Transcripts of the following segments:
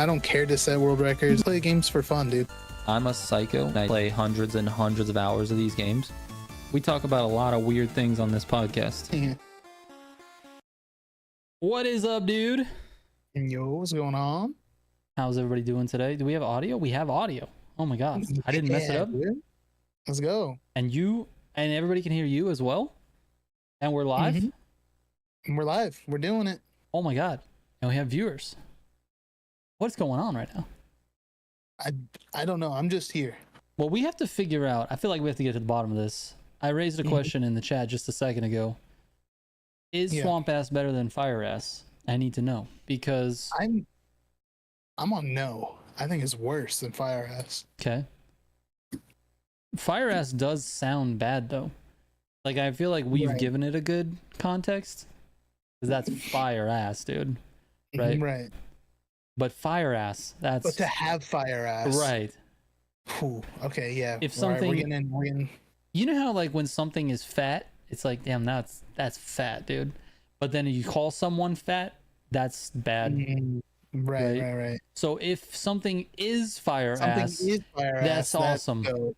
I don't care to set world records. Play games for fun, dude. I'm a psycho. I play hundreds and hundreds of hours of these games. We talk about a lot of weird things on this podcast. Yeah. What is up, dude? Yo, what's going on? How's everybody doing today? Do we have audio? We have audio. Oh my god. I didn't mess it up. Dude. Let's go. And you and everybody can hear you as well? And we're live? Mm-hmm. We're live. We're doing it. Oh my god. And we have viewers. What's going on right now? I don't know. I'm just here. Well, we have to figure out. I feel like we have to get to the bottom of this. I raised a question in the chat just a second ago. Is Swamp Ass better than Fire Ass? I need to know because I'm on no. I think it's worse than Fire Ass. Okay. Fire Ass does sound bad though. Like I feel like we've given it a good context. Because that's Fire Ass, dude. Right? Right. But Fire Ass, that's... But to have Fire Ass. Right. Whew, okay, yeah. If something... We're getting... You know how like when something is fat, it's like, damn, that's fat, dude. But then if you call someone fat, that's bad. Right. So if something is Fire Ass, that's awesome. Dope.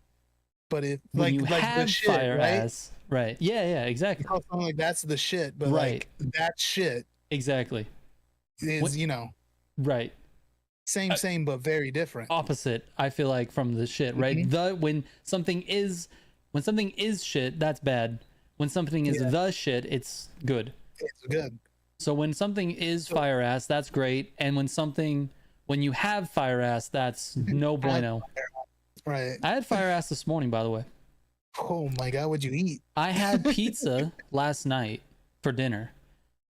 But if when like you have the shit, Fire Ass, right? Yeah, exactly. You call something like that's the shit, but like that shit exactly is right. Same, but very different. Opposite, I feel like, from the shit, right? When something is shit, that's bad. When something is the shit, it's good. It's good. So when something is Fire Ass, that's great. And when you have Fire Ass, that's no bueno. Right. I had Fire Ass this morning, by the way. Oh my god, what'd you eat? I had pizza last night for dinner.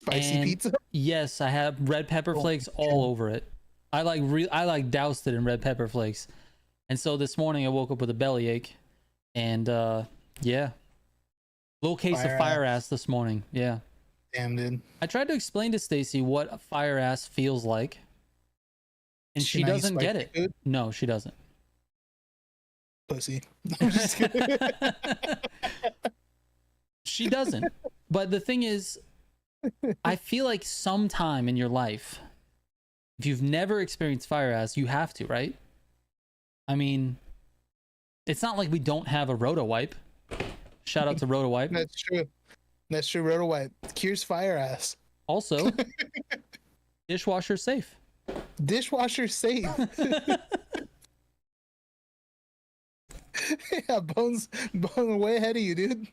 Spicy pizza? Yes, I had red pepper flakes all over it. I like doused it in red pepper flakes. And so this morning I woke up with a bellyache and little case of Fire Ass this morning. Yeah. Damn, dude. I tried to explain to Stacy what a Fire Ass feels like. And she doesn't get it. Food? No, she doesn't. Pussy. I'm just kidding. She doesn't. But the thing is, I feel like sometime in your life, if you've never experienced Fire Ass, you have to, right? I mean, it's not like we don't have a Roto Wipe. Shout out to Roto Wipe. That's true. That's true. Roto Wipe cures Fire Ass. Also, dishwasher safe. Dishwasher safe. Yeah, Bones way ahead of you, dude.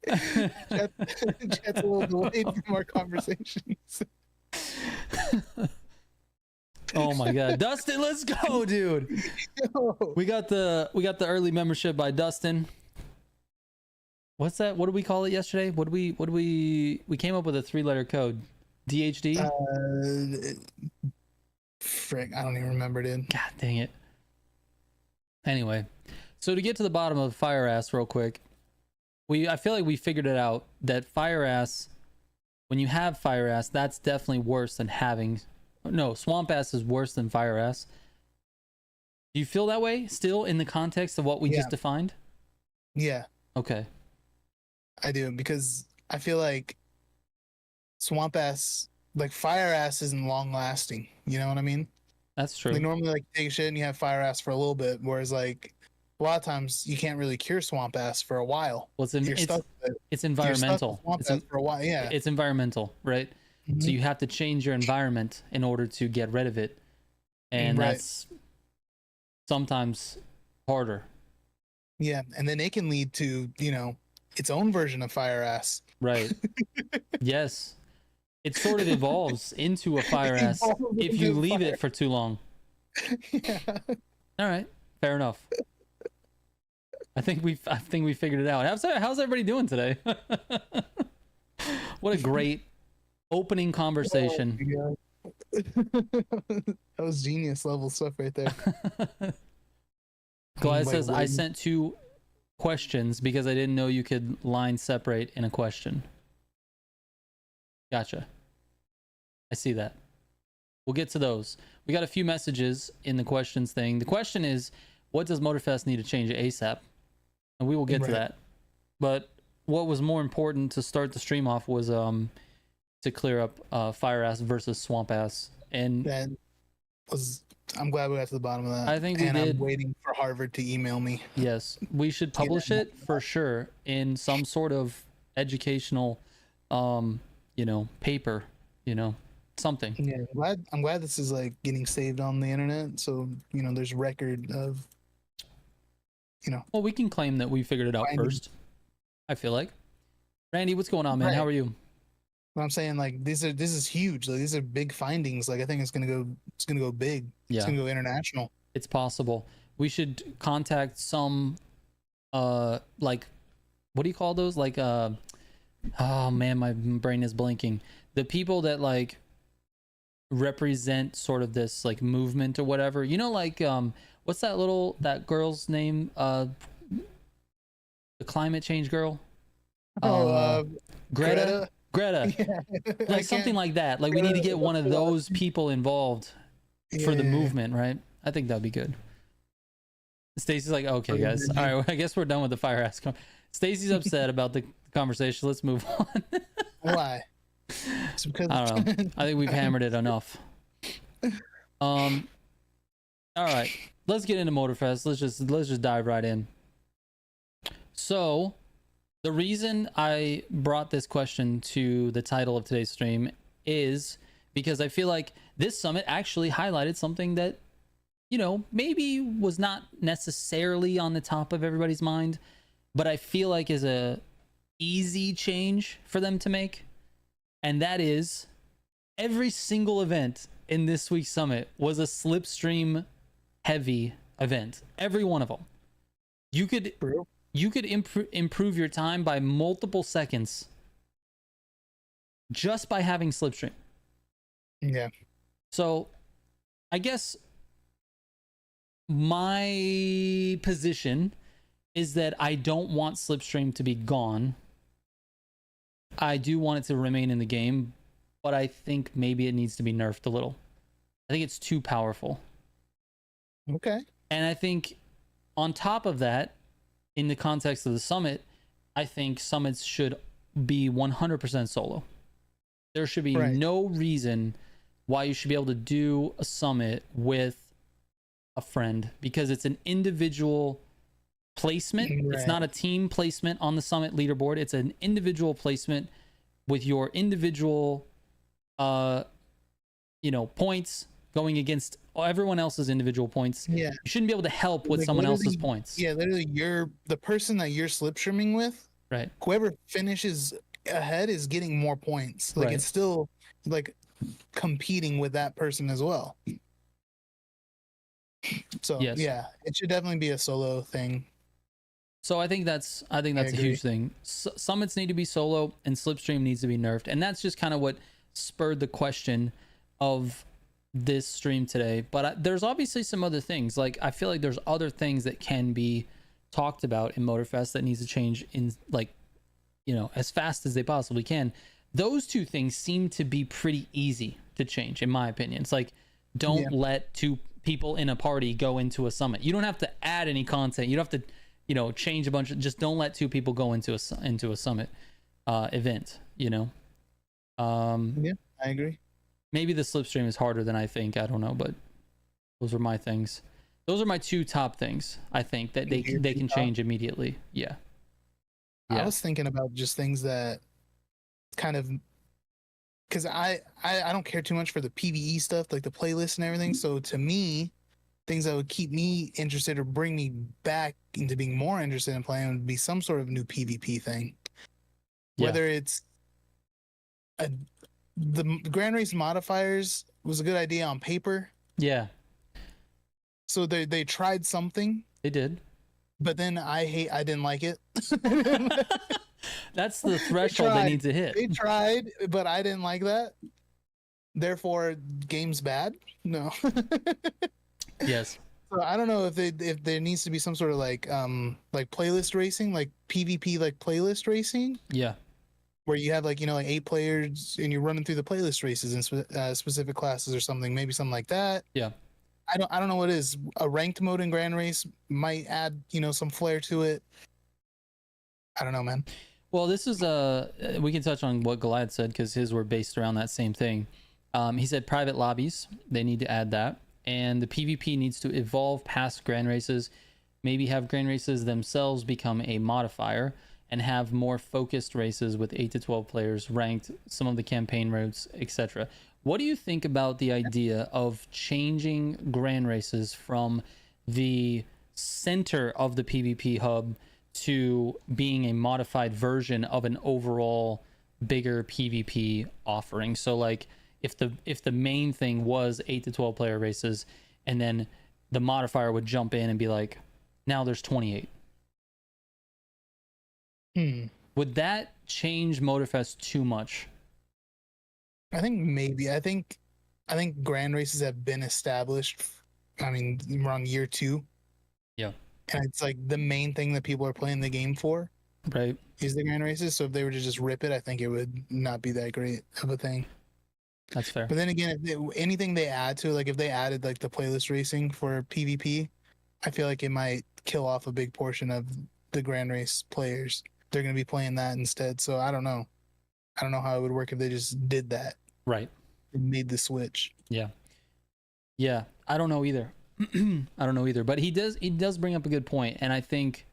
Chat's a little delayed from our conversations. Oh my god, Dustin, let's go, dude. We got the early membership by Dustin. What's that? What did we call it yesterday? We came up with a 3-letter code. DHD? Frick, I don't even remember, dude. God dang it. Anyway, so to get to the bottom of Fire Ass real quick, I feel like we figured it out that Fire Ass, when you have Fire Ass, that's definitely worse than having... No, Swamp Ass is worse than Fire Ass. Do you feel that way still in the context of what we just defined? Yeah. Okay. I do, because I feel like Swamp Ass, like Fire Ass isn't long lasting. You know what I mean? That's true. Like normally, like take a shit and you have Fire Ass for a little bit, whereas like a lot of times you can't really cure Swamp Ass for a while. Well, it's environmental. Swamp Ass for a while, yeah. It's environmental, right? So you have to change your environment in order to get rid of it, and that's sometimes harder. Yeah, and then it can lead to its own version of Fire Ass. Right. Yes. It sort of evolves into a Fire Ass if you leave it for too long. Yeah. All right. Fair enough. I think we figured it out. How's everybody doing today? What a great opening conversation. Oh, that was genius level stuff right there. Glad says I sent 2 questions because I didn't know you could line separate in a question. Gotcha. I see that. We'll get to those. We got a few messages in the questions thing. The question is, what does Motorfest need to change ASAP? And we will get to that. But what was more important to start the stream off was to clear up Fire Ass versus Swamp Ass. And I'm glad we got to the bottom of that. I think we and did. I'm waiting for Harvard to email me. Yes, we should publish it for sure in some sort of educational, paper, something. Yeah, I'm glad this is like getting saved on the internet, so there's record of. Well, we can claim that we figured it out first. I feel like. Randy, what's going on, man? Right. How are you? But I'm saying like this is huge. Like these are big findings. Like I think it's gonna go big. Yeah. It's gonna go international. It's possible. We should contact some like, what do you call those? Like oh man, my brain is blinking. The people that like represent sort of this like movement or whatever. Like what's that girl's name? The climate change girl? Greta. Yeah. Like something like that. Like we need to get one of those people involved for the movement, right? I think that'd be good. Stacy's like, okay, guys. All right, well, I guess we're done with the fire ass. Stacy's upset about the conversation. Let's move on. Why? It's because I don't know. I think we've hammered it enough. All right, let's get into Motorfest. Let's just dive right in. So, the reason I brought this question to the title of today's stream is because I feel like this summit actually highlighted something that, maybe was not necessarily on the top of everybody's mind, but I feel like is a easy change for them to make. And that is every single event in this week's summit was a slipstream heavy event. Every one of them. You could improve your time by multiple seconds just by having slipstream. Yeah. So I guess my position is that I don't want slipstream to be gone. I do want it to remain in the game, but I think maybe it needs to be nerfed a little. I think it's too powerful. Okay. And I think on top of that, in the context of the summit, I think summits should be 100% solo. There should be no reason why you should be able to do a summit with a friend, because it's an individual placement. Right. It's not a team placement on the summit leaderboard. It's an individual placement with your individual points going against everyone else's individual points. Yeah. You shouldn't be able to help with someone else's points. Yeah, literally the person that you're slipstreaming with, right? Whoever finishes ahead is getting more points. Like it's still like competing with that person as well. So yeah, it should definitely be a solo thing. So I think that's a huge thing. Summits need to be solo and slipstream needs to be nerfed. And that's just kind of what spurred the question of this stream today. But there's obviously some other things. Like I feel like there's other things that can be talked about in Motorfest that needs to change in as fast as they possibly can. Those two things seem to be pretty easy to change, in my opinion. It's like, don't let two people in a party go into a summit. You don't have to add any content. You don't have to, change a bunch of, just don't let two people go into a summit event, Yeah, I agree. Maybe the slipstream is harder than I think. I don't know, but those are my things. Those are my two top things. I think that they can change immediately. Yeah. I was thinking about just things that kind of, because I don't care too much for the PvE stuff, like the playlist and everything. So to me, things that would keep me interested or bring me back into being more interested in playing would be some sort of new PvP thing. Whether it's the Grand Race modifiers was a good idea on paper. Yeah. So they tried something. They did. But then I didn't like it. That's the threshold they need to hit. They tried, but I didn't like that. Therefore, game's bad. No. Yes. So I don't know if there needs to be some sort of like playlist racing, like PvP, like playlist racing. Yeah. Where you have like 8 players and you're running through the playlist races in specific classes or something. Maybe something like that. Yeah. I don't know what it is. A ranked mode in Grand Race might add some flair to it. I don't know, man. Well, this is we can touch on what Goliath said because his were based around that same thing. He said private lobbies, they need to add that. and the PvP needs to evolve past grand races. Maybe have grand races themselves become a modifier, and have more focused races with 8 to 12 players ranked, some of the campaign routes, etc. What do you think about the idea of changing grand races from the center of the PvP hub to being a modified version of an overall bigger PvP offering? So like if the main thing was 8 to 12 player races, and then the modifier would jump in and be like, now there's 28. Would that change Motorfest too much? I think maybe. I think grand races have been established. I mean, we're on year 2. Yeah. And it's like the main thing that people are playing the game for. Right. Is the grand races. So if they were to just rip it, I think it would not be that great of a thing. That's fair. But then again, anything they add to, like if they added like the playlist racing for PvP, I feel like it might kill off a big portion of the grand race players. They're going to be playing that instead. So I don't know. I don't know how it would work if they just did that. Right. And made the switch. Yeah. Yeah. I don't know either. I don't know either. But he does bring up a good point, and I think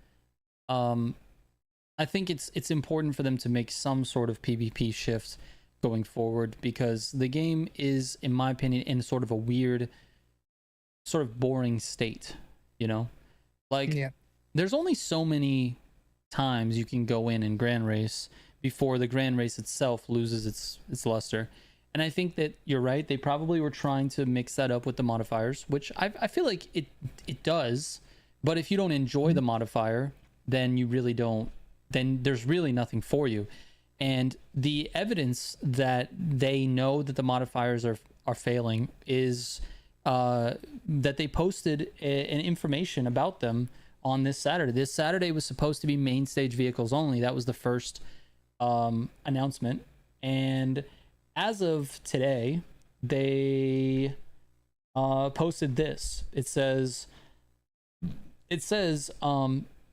it's important for them to make some sort of PvP shift going forward, because the game is, in my opinion, in sort of a weird, sort of boring state, you know? Like, there's only so many times you can go in grand race before the grand race itself loses its luster. And I think that you're right. They probably were trying to mix that up with the modifiers, which I feel like it does. But if you don't enjoy the modifier, then you really don't. Then there's really nothing for you. And the evidence that they know that the modifiers are failing is that they posted an information about them on this Saturday. This Saturday was supposed to be main stage vehicles only. That was the first announcement. And as of today, they posted this. It says,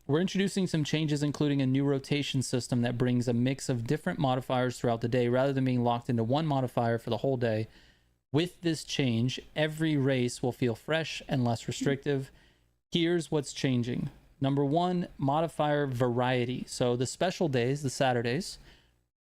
we're introducing some changes, including a new rotation system that brings a mix of different modifiers throughout the day rather than being locked into one modifier for the whole day. With this change, every race will feel fresh and less restrictive. Here's what's changing. Number 1, modifier variety. So the special days, the Saturdays,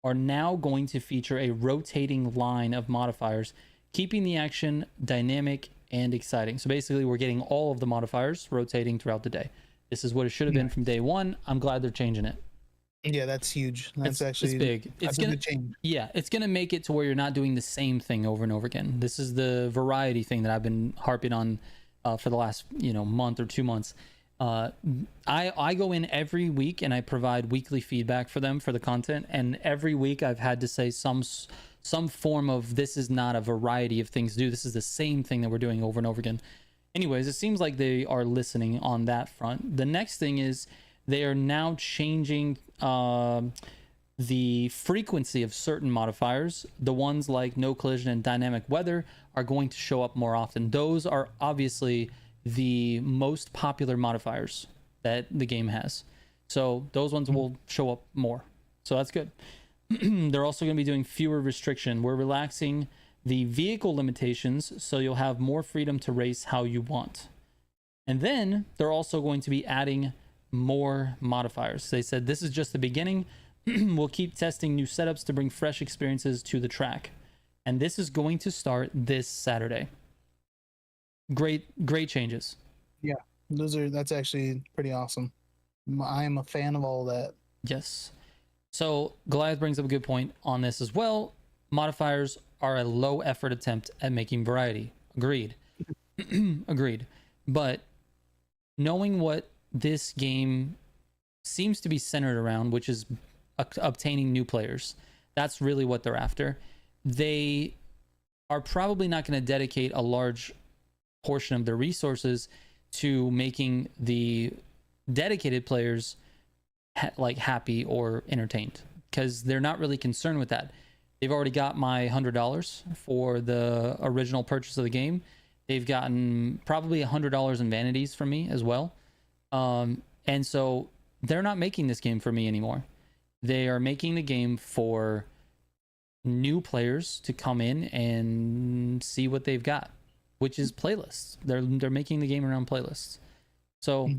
are now going to feature a rotating line of modifiers, keeping the action dynamic and exciting. So basically, we're getting all of the modifiers rotating throughout the day. This is what it should have been from day one. I'm glad they're changing it. Yeah, that's huge. It's big. It's gonna change. Yeah, it's gonna make it to where you're not doing the same thing over and over again. This is the variety thing that I've been harping on for the last month or 2 months. I go in every week and I provide weekly feedback for them for the content, and every week I've had to say some form of, this is not a variety of things to do. This is the same thing that we're doing over and over again. Anyways, it seems like they are listening on that front. The next thing is they are now changing the frequency of certain modifiers. The ones like no collision and dynamic weather are going to show up more often. Those are obviously the most popular modifiers that the game has. So those ones will show up more. So that's good. They're also going to be doing fewer restriction. We're relaxing the vehicle limitations, so you'll have more freedom to race how you want. And then they're also going to be adding more modifiers. They said this is just the beginning. We'll keep testing new setups to bring fresh experiences to the track. And this is going to start this Saturday. Great changes. Yeah, that's actually pretty awesome. I am a fan of all that. Yes. So Goliath brings up a good point on this as well. Modifiers are a low effort attempt at making variety. Agreed. Agreed. But knowing what this game seems to be centered around, which is obtaining new players, that's really what they're after. They are probably not going to dedicate a large portion of their resources to making the dedicated players happy or entertained, because they're not really concerned with that. They've already got my $100 for the original purchase of the game. They've gotten probably $100 in vanities from me as well. And so they're not making this game for me anymore. They are making the game for new players to come in and see what they've got, which is playlists. They're making the game around playlists. So,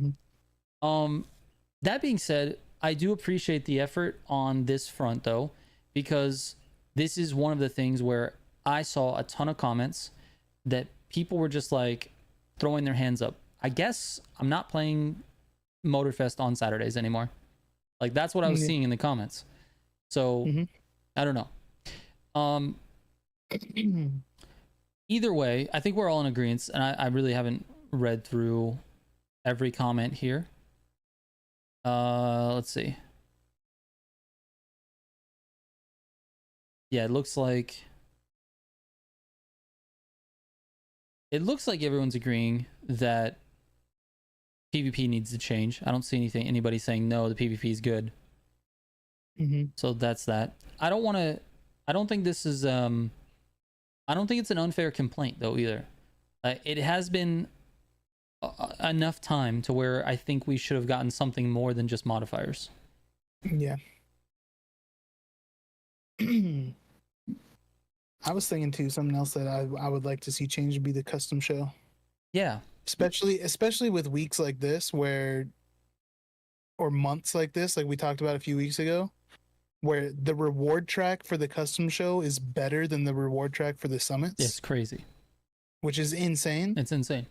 that being said, I do appreciate the effort on this front though, because this is one of the things where I saw a ton of comments that people were just like throwing their hands up. I guess I'm not playing Motorfest on Saturdays anymore. Like that's what I was seeing in the comments. So I don't know. Either way, I think we're all in agreement, and I really haven't read through every comment here. Let's see. Yeah, it looks like everyone's agreeing that PvP needs to change. I don't see anybody saying no, the PvP is good. So that's that. I don't think this is I don't think it's an unfair complaint though either. It has been enough time to where I think we should have gotten something more than just modifiers. Yeah. I was thinking too, something else that I would like to see change would be the custom show. Yeah. Especially with weeks like this or months like this, like we talked about a few weeks ago, where the reward track for the custom show is better than the reward track for the summits. It's crazy. Which is insane. It's insane.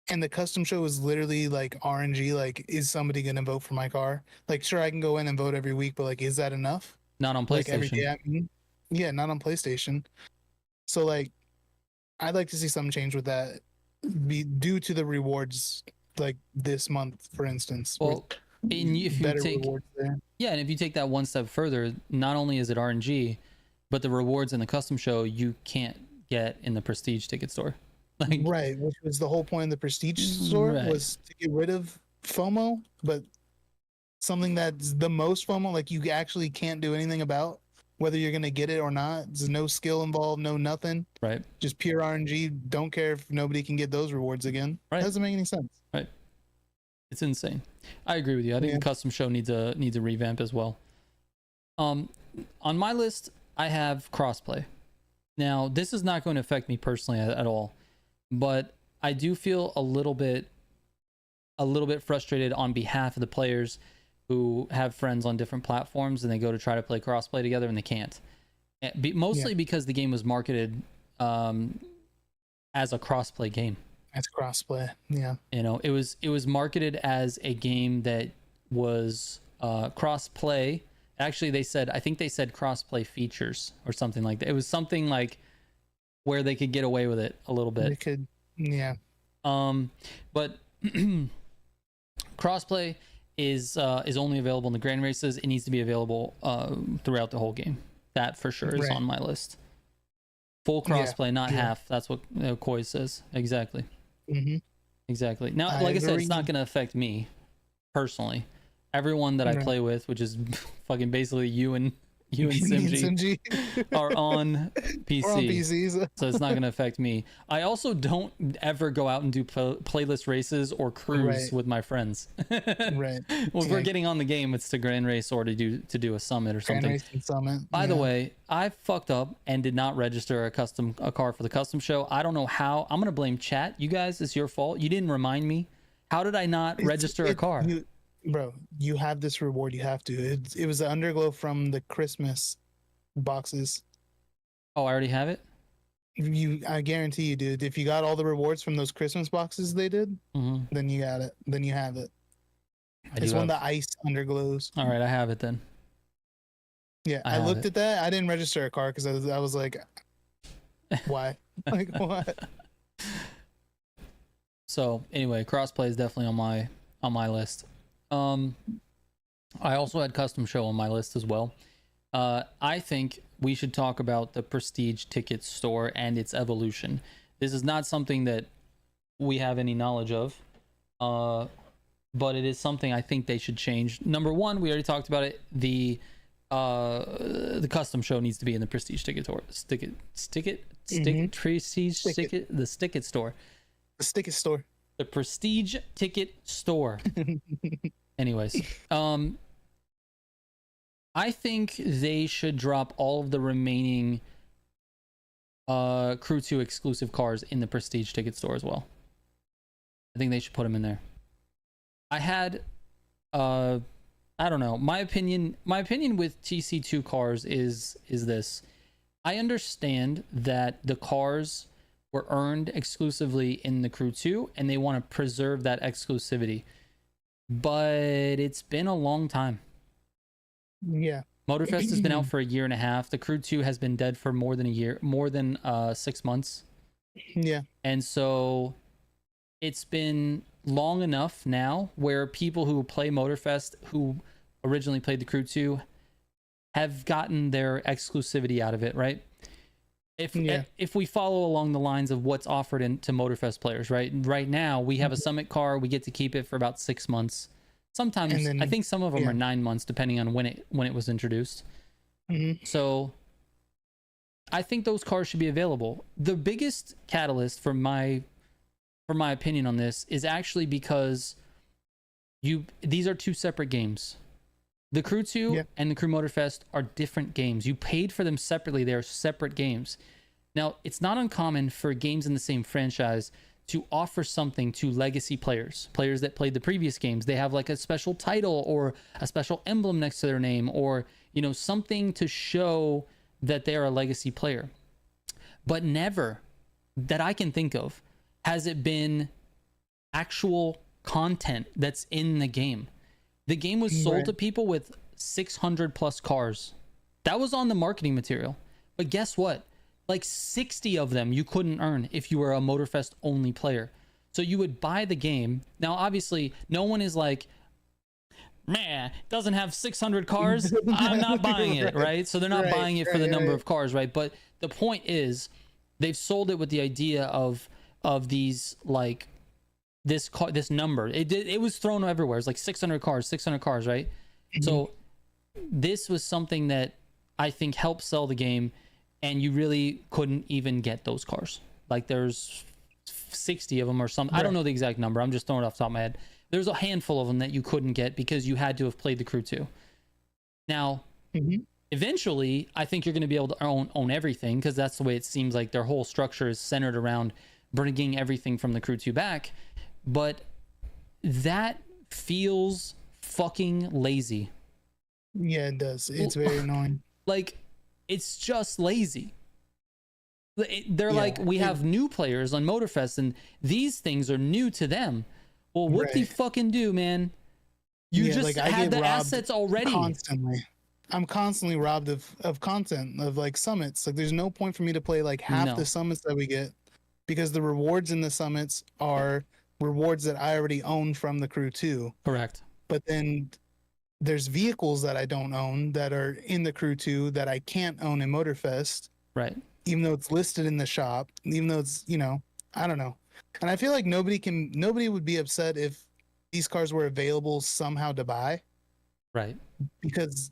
And the custom show is literally like RNG, like, is somebody going to vote for my car? Like, sure, I can go in and vote every week, but like, is that enough? Not on PlayStation. Like every day, yeah, not on PlayStation. So like, I'd like to see some change with that, be due to the rewards, like this month, for instance. Well, if you take, yeah, and if you take that one step further, not only is it RNG, but the rewards in the custom show you can't get in the Prestige ticket store. Like, right, which was the whole point of the Prestige store, was to get rid of FOMO, but something that's the most FOMO, like you actually can't do anything about, whether you're going to get it or not. There's no skill involved, no nothing. Right. Just pure RNG. Don't care if nobody can get those rewards again. Right. It doesn't make any sense. Right. It's insane. I agree with you. I think the custom show needs a revamp as well. On my list, I have crossplay. Now, this is not going to affect me personally at all, but I do feel a little bit frustrated on behalf of the players who have friends on different platforms and they go to try to play crossplay together and they can't. Mostly because the game was marketed as a crossplay game. As crossplay, yeah. You know, it was marketed as a game that was crossplay. Actually, I think they said crossplay features or something like that. It was something like where they could get away with it a little bit. They could, yeah. But crossplay is only available in the grand races. It needs to be available throughout the whole game. That for sure is on my list. Full crossplay, not half. That's what Koi says. Exactly. Exactly. Now, like I said, it's not going to affect me personally. Everyone that I play with, which is fucking basically you and Simji, are on PC. We're on PCs. So it's not going to affect me. I also don't ever go out and do playlist races or cruise with my friends. Right. Well, if we're getting on the game, it's to grand race or to do a summit or something. Grand race summit. By the way, I fucked up and did not register a car for the custom show. I don't know how. I'm going to blame chat. You guys, it's your fault. You didn't remind me. How did I not register a car? Bro, you have this reward. You have to. It was the underglow from the Christmas boxes. Oh, I already have it? I guarantee you, dude. If you got all the rewards from those Christmas boxes they did, then you got it. Then you have it. It's one of the ice underglows. All right, I have it then. Yeah, I looked at that. I didn't register a car because I was like, why? Like, what? So anyway, crossplay is definitely on my list. I also had custom show on my list as well. I think we should talk about the Prestige ticket store and its evolution. This is not something that we have any knowledge of, but it is something I think they should change. Number one, we already talked about it. The custom show needs to be in the Prestige ticket store. The Sticket store. The Sticket store. The Prestige ticket store. Anyways, I think they should drop all of the remaining Crew 2 exclusive cars in the Prestige ticket store as well. I think they should put them in there. I had I don't know. My opinion with TC2 cars is this. I understand that the cars were earned exclusively in the Crew 2 and they want to preserve that exclusivity. But it's been a long time. Yeah. Motorfest has been out for a year and a half. The Crew 2 has been dead for more than a year, more than 6 months. Yeah. And so it's been long enough now where people who play Motorfest, who originally played the Crew 2, have gotten their exclusivity out of it, right? If we follow along the lines of what's offered to Motorfest players, right? Right now, we have a Summit car. We get to keep it for about 6 months. Sometimes, I think some of them are 9 months, depending on when it was introduced. So I think those cars should be available. The biggest catalyst for my opinion on this is actually because these are two separate games. The Crew 2 and the Crew Motorfest are different games. You paid for them separately. They're separate games. Now, it's not uncommon for games in the same franchise to offer something to legacy players that played the previous games. They have like a special title or a special emblem next to their name, or, you know, something to show that they're a legacy player. But never, that I can think of, has it been actual content that's in the game. The game was sold to people with 600 plus cars. That was on the marketing material. But guess what? Like 60 of them you couldn't earn if you were a Motorfest only player. So you would buy the game. Now, obviously, no one is like, man, it doesn't have 600 cars. I'm not buying it, right? So they're not buying it for the number of cars, right? But the point is, they've sold it with the idea of these, like, this number. It was thrown everywhere. It's like 600 cars, right? So this was something that I think helped sell the game, and you really couldn't even get those cars. Like, there's 60 of them or something. I don't know the exact number. I'm just throwing it off the top of my head. There's a handful of them that you couldn't get because you had to have played the Crew 2. Now, eventually, I think you're going to be able to own everything, because that's the way it seems like their whole structure is centered around bringing everything from the Crew 2 back. But that feels fucking lazy. Yeah, it does. It's very annoying. Like, it's just lazy. They're like, we have new players on Motorfest, and these things are new to them. Well, what do you fucking do, man? You just had the assets already. Constantly. I'm constantly robbed of content, of like summits. Like, there's no point for me to play like half the summits that we get, because the rewards in the summits are rewards that I already own from the Crew 2. Correct. But then there's vehicles that I don't own that are in the Crew 2 that I can't own in Motorfest. Right. Even though it's listed in the shop, even though it's, you know, I don't know. And I feel like nobody would be upset if these cars were available somehow to buy. Right. Because,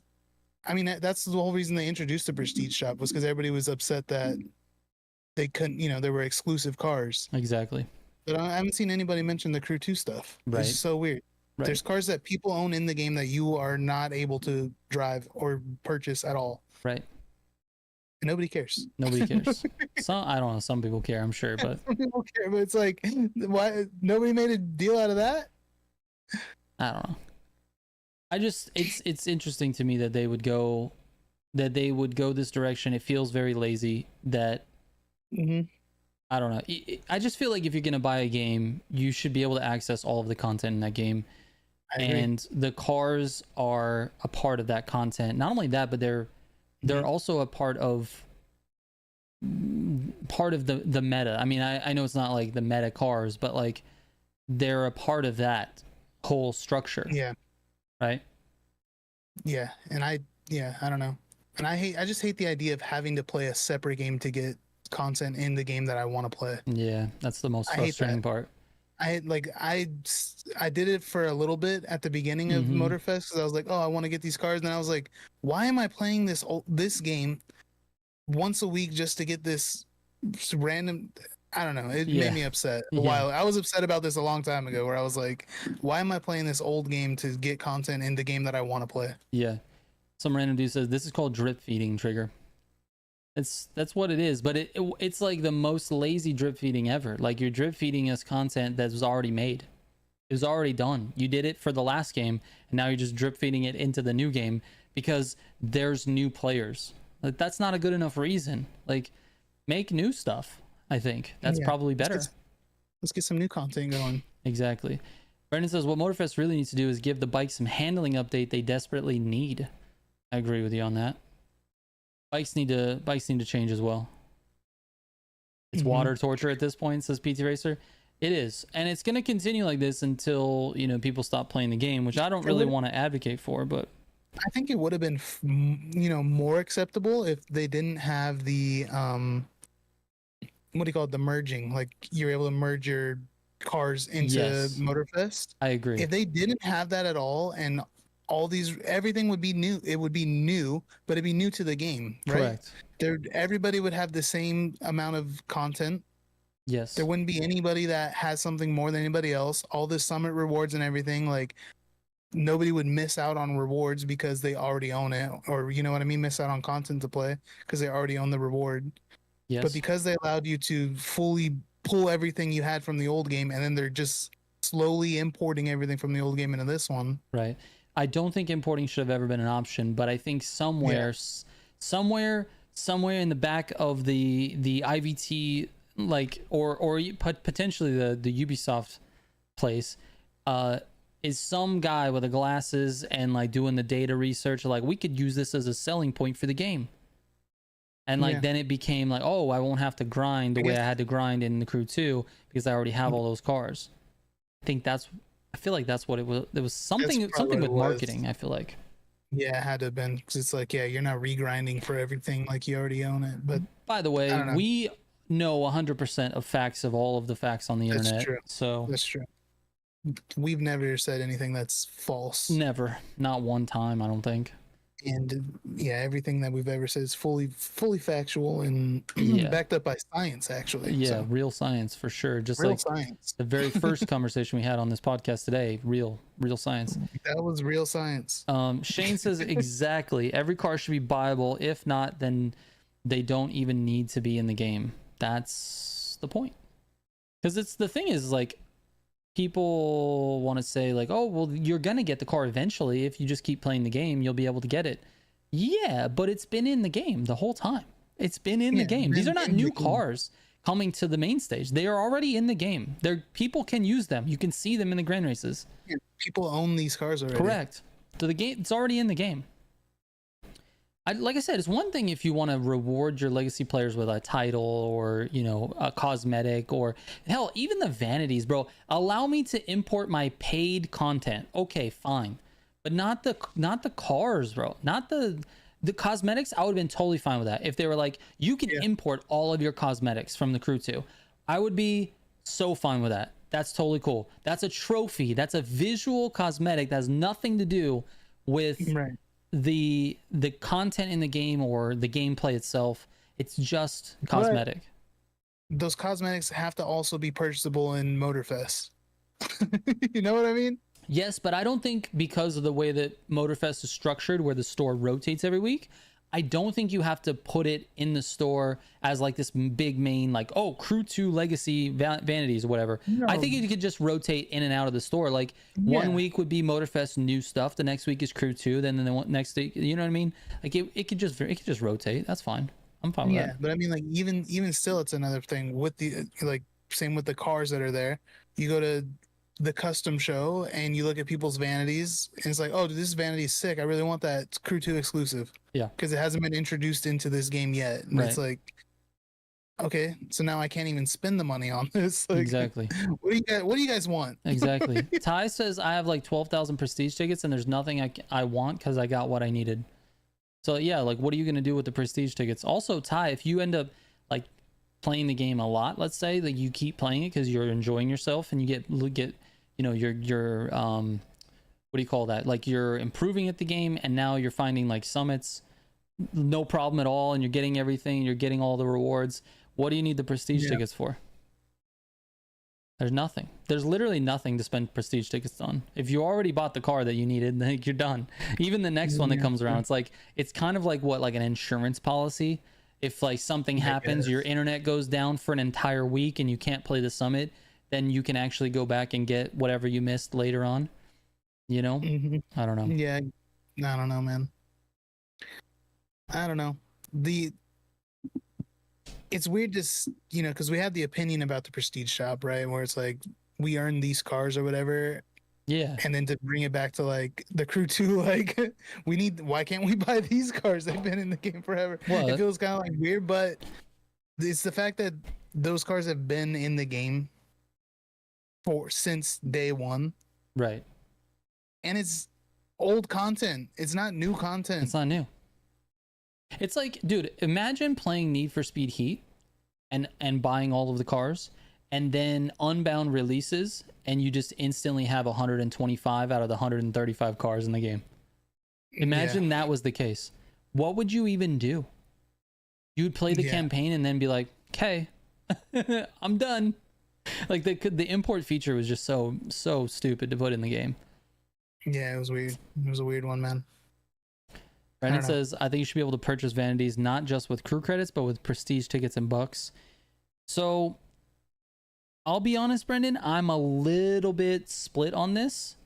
I mean, that's the whole reason they introduced the Prestige shop, was because everybody was upset that they couldn't, you know, there were exclusive cars. Exactly. But I haven't seen anybody mention the Crew 2 stuff. Right. It's so weird. Right. There's cars that people own in the game that you are not able to drive or purchase at all. Right. And nobody cares. Nobody cares. I don't know. Some people care, I'm sure, but some people care. But it's like, why nobody made a deal out of that? I don't know. It's interesting to me that they would go this direction. It feels very lazy. That I don't know. I just feel like if you're gonna buy a game, you should be able to access all of the content in that game. And the cars are a part of that content. Not only that, but they're also a part of the meta. I mean, I know it's not like the meta cars, but like they're a part of that whole structure. Yeah. Right. Yeah. And I don't know. And I just hate the idea of having to play a separate game to get content in the game that I want to play. Yeah. That's the most frustrating part. I did it for a little bit at the beginning of Motorfest, because I was like, oh, I want to get these cars. And I was like, why am I playing this game once a week just to get this random? I don't know. It made me upset a while. I was upset about this a long time ago, where I was like, why am I playing this old game to get content in the game that I want to play? Yeah. Some random dude says, this is called drip feeding, Trigger. That's what it is. But it's like the most lazy drip feeding ever. Like, you're drip feeding us content that was already made. It was already done. You did it for the last game, and now you're just drip feeding it into the new game because there's new players. Like, that's not a good enough reason. Like, make new stuff. I think that's probably better. Let's get some new content going. Exactly. Brendan says what Motorfest really needs to do is give the bike some handling update they desperately need. I agree with you on that. Bikes need to change as well. It's water torture at this point, says PT Racer. It is, and it's going to continue like this until, you know, people stop playing the game, which I don't really want to advocate for. But I think it would have been, you know, more acceptable if they didn't have the what do you call it, the merging. Like, you're able to merge your cars into Motorfest. I agree. If they didn't have that at all, and all these, everything would be new. It would be new, but it'd be new to the game, right? Correct. Everybody would have the same amount of content. Yes. There wouldn't be anybody that has something more than anybody else. All the summit rewards and everything, like, nobody would miss out on rewards because they already own it, or, you know what I mean, miss out on content to play because they already own the reward. Yes. But because they allowed you to fully pull everything you had from the old game, and then they're just slowly importing everything from the old game into this one. Right. I don't think importing should have ever been an option, but I think somewhere in the back of the IVT, like, or potentially the Ubisoft place, is some guy with the glasses and like doing the data research, like, we could use this as a selling point for the game. And like, then it became like, oh, I won't have to grind the way I had to grind in the Crew 2 because I already have all those cars. I feel like that's what it was. There was something with marketing, I feel like. Yeah, it had to have been, because it's like, yeah, you're not regrinding for everything, like, you already own it. But by the way, we know 100% of facts of all of the facts on the internet. That's true. So that's true. We've never said anything that's false. Never. Not one time, I don't think. And yeah, everything that we've ever said is fully factual and backed up by science, actually. Yeah, so. Real science for sure. Just real like science. The very first conversation we had on this podcast today, real science. That was real science. Shane says exactly. Every car should be buyable. If not, then they don't even need to be in the game. That's the point. Because it's the thing is, like, people want to say like, oh, well, you're gonna get the car eventually. If you just keep playing the game, you'll be able to get it. Yeah, but it's been in the game the whole time. It's been in the game. These are not new cars coming to the main stage. They are already in the game. People can use them. You can see them in the grand races. Yeah, people own these cars already. Correct. So the game, it's already in the game. Like I said, it's one thing if you want to reward your legacy players with a title or, you know, a cosmetic, or hell, even the vanities, bro. Allow me to import my paid content. Okay, fine. But not the cars, bro. Not the cosmetics. I would have been totally fine with that. If they were like, you can import all of your cosmetics from the Crew 2. I would be so fine with that. That's totally cool. That's a trophy. That's a visual cosmetic that has nothing to do with the content in the game or the gameplay itself. It's just cosmetic. But those cosmetics have to also be purchasable in Motorfest. You know what I mean? Yes, but I don't think, because of the way that Motorfest is structured, where the store rotates every week, I don't think you have to put it in the store as like this big main, like, oh, Crew 2 Legacy vanities or whatever. No. I think you could just rotate in and out of the store. Like, one week would be Motorfest new stuff, the next week is Crew 2, then the next week, you know what I mean? Like, it could just rotate. That's fine. I'm fine with that. Yeah, but I mean, like, even still, it's another thing with the, like, same with the cars that are there. You go to the custom show and you look at people's vanities and it's like, oh, this vanity is sick, I really want that. It's Crew 2 exclusive. Yeah, because it hasn't been introduced into this game yet. And it's like, okay, so now I can't even spend the money on this. Like, exactly. What do you guys want? Exactly. Ty says I have like 12,000 prestige tickets and there's nothing I want because I got what I needed. So yeah, like, what are you going to do with the prestige tickets? Also, Ty, if you end up like playing the game a lot, let's say that you keep playing it because you're enjoying yourself and you get you know, you're what do you call that? Like, you're improving at the game and now you're finding like summits, no problem at all, and you're getting everything, you're getting all the rewards. What do you need the prestige tickets for? There's nothing. There's literally nothing to spend prestige tickets on. If you already bought the car that you needed, then you're done. Even the next one that comes around, it's like, it's kind of like what, like an insurance policy. if like something happens, your internet goes down for an entire week and you can't play the summit, then you can actually go back and get whatever you missed later on. You know? I don't know. Yeah, I don't know, man. I don't know. It's weird to, you know, because we have the opinion about the prestige shop, right? Where it's like we earn these cars or whatever. Yeah. And then to bring it back to like the crew 2, like why can't we buy these cars? They've been in the game forever. Well, it feels kind of like weird, but it's the fact that those cars have been in the game since day one. Right. And it's old content. It's not new content. It's not new. It's like, dude, imagine playing Need for Speed Heat and buying all of the cars, and then Unbound releases and you just instantly have 125 out of the 135 cars in the game. Imagine that was the case. What would you even do? You would play the campaign and then be like, okay, I'm done. Like the import feature was just so stupid to put in the game. Yeah, it was weird. It was a weird one, man. Brandon says, I think you should be able to purchase vanities not just with crew credits, but with prestige tickets and bucks. So I'll be honest, Brendan, I'm a little bit split on this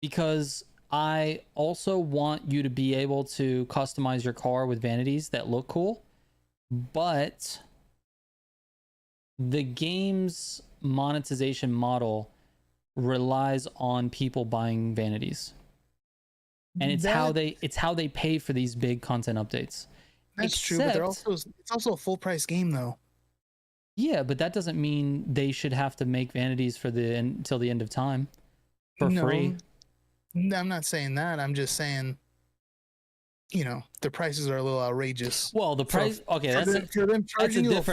because I also want you to be able to customize your car with vanities that look cool, but the game's monetization model relies on people buying vanities. And it's how they pay for these big content updates. That's true, but it's also a full price game though. Yeah, but that doesn't mean they should have to make vanities until the end of time for free. I'm not saying that. I'm just saying, you know, the prices are a little outrageous. Well, the price, that's a different argument.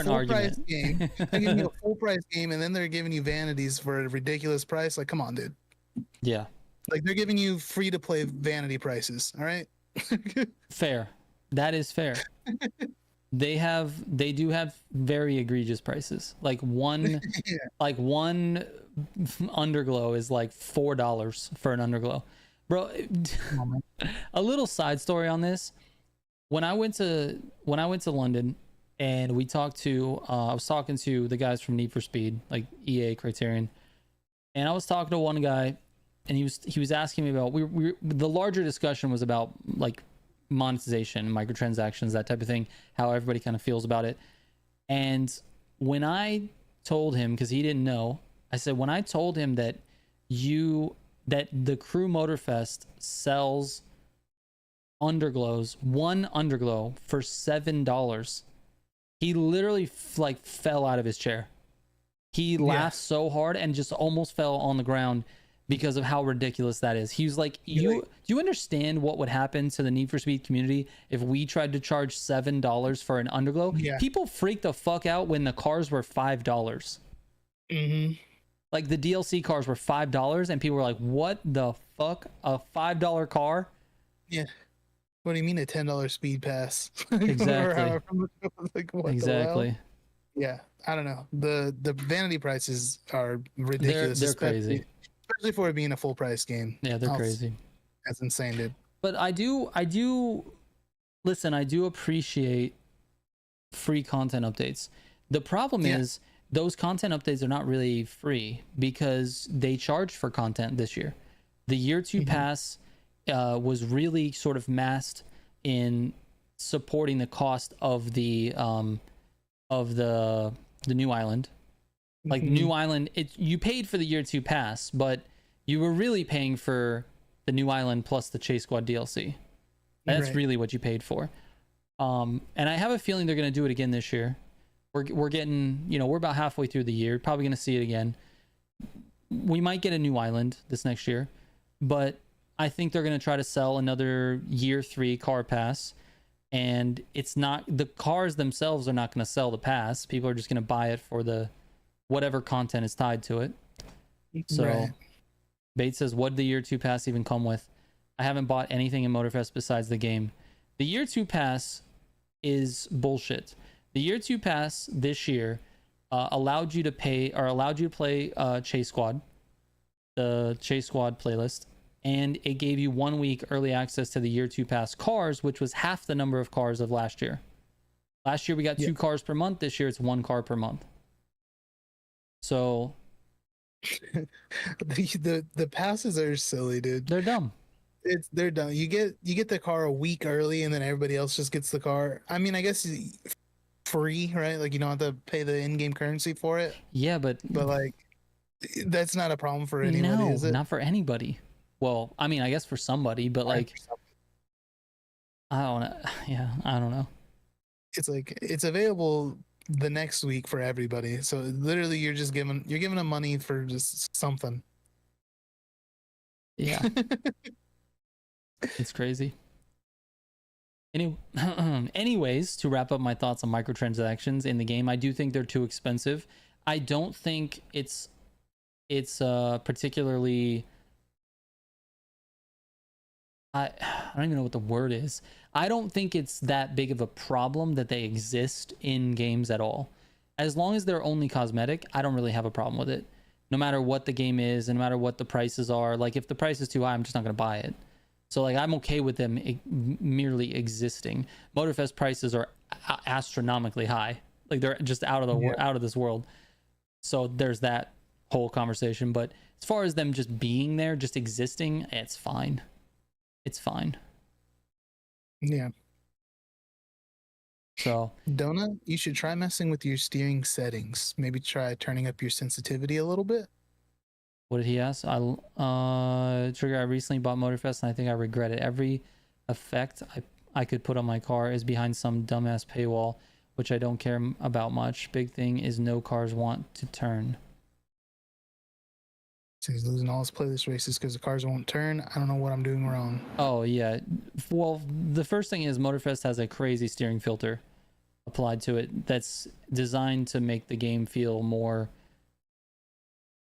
They're giving you a full price game, and then they're giving you vanities for a ridiculous price. Like, come on, dude. Yeah. Like, they're giving you free to play vanity prices. All right. Fair. That is fair. They do have very egregious prices. Like one underglow is like $4 for an underglow. Bro, a little side story on this. When I went to London and we talked to I was talking to the guys from Need for Speed, like EA Criterion, and I was talking to one guy and he was asking me about the larger discussion was about like monetization, microtransactions, that type of thing, how everybody kind of feels about it. And when I told him, because he didn't know, I said, when I told him that the Crew Motorfest sells underglows, one underglow for $7, he literally fell out of his chair. He laughed so hard and just almost fell on the ground because of how ridiculous that is. He was like, do you understand what would happen to the Need for Speed community if we tried to charge $7 for an underglow? Yeah. People freaked the fuck out when the cars were $5. Like the DLC cars were $5 and people were like, what the fuck? A $5 car? Yeah. What do you mean a $10 speed pass? Exactly. Like, what exactly. Yeah. I don't know. The vanity prices are ridiculous. They're crazy. Especially for it being a full price game. Yeah, they're crazy. That's insane, dude. But I do appreciate free content updates. The problem is those content updates are not really free because they charged for content this year. The year 2 pass was really sort of masked in supporting the cost of the new island. Like New Island, you paid for the year 2 pass, but you were really paying for the New Island plus the Chase Squad DLC. That's really what you paid for. And I have a feeling they're going to do it again this year. We're getting, we're about halfway through the year. Probably going to see it again. We might get a New Island this next year, but I think they're going to try to sell another year 3 car pass. And it's not, the cars themselves are not going to sell the pass. People are just going to buy it for the whatever content is tied to it. So Bates says, what did the year 2 pass even come with? I haven't bought anything in Motorfest besides the game. The year 2 pass is bullshit. The year 2 pass this year allowed you to play Chase Squad, the Chase Squad playlist, and it gave you 1 week early access to the year 2 pass cars, which was half the number of cars of last year. Last year we got 2 cars per month. This year it's 1 car per month. So the passes are silly, dude. they're dumb. They're dumb. You get the car a week early, and then everybody else just gets the car. I mean, I guess free, right? Like you don't have to pay the in-game currency for it. Yeah, but like that's not a problem for anybody, is it? Not for anybody. Well, I mean, I guess for somebody, but like I don't know. Yeah, I don't know. It's like it's available the next week for everybody. So literally you're giving them money for just something. Yeah. It's crazy. Anyways, to wrap up my thoughts on microtransactions in the game, I do think they're too expensive. I don't think it's particularly I don't even know what the word is. I don't think it's that big of a problem that they exist in games at all. As long as they're only cosmetic, I don't really have a problem with it. No matter what the game is, and no matter what the prices are. Like if the price is too high, I'm just not going to buy it. So like I'm okay with them merely existing. Motorfest prices are astronomically high. Like they're just out of this world. So there's that whole conversation. But as far as them just being there, just existing, it's fine. It's fine. Yeah. So Donut, you should try messing with your steering settings. Maybe try turning up your sensitivity a little bit. What did he ask? Trigger, I recently bought Motorfest and I think I regret it. Every effect I could put on my car is behind some dumbass paywall, which I don't care about much. Big thing is no cars want to turn. So he's losing all his playlist races because the cars won't turn. I don't know what I'm doing wrong. Oh, yeah. Well, the first thing is Motorfest has a crazy steering filter applied to it that's designed to make the game feel more...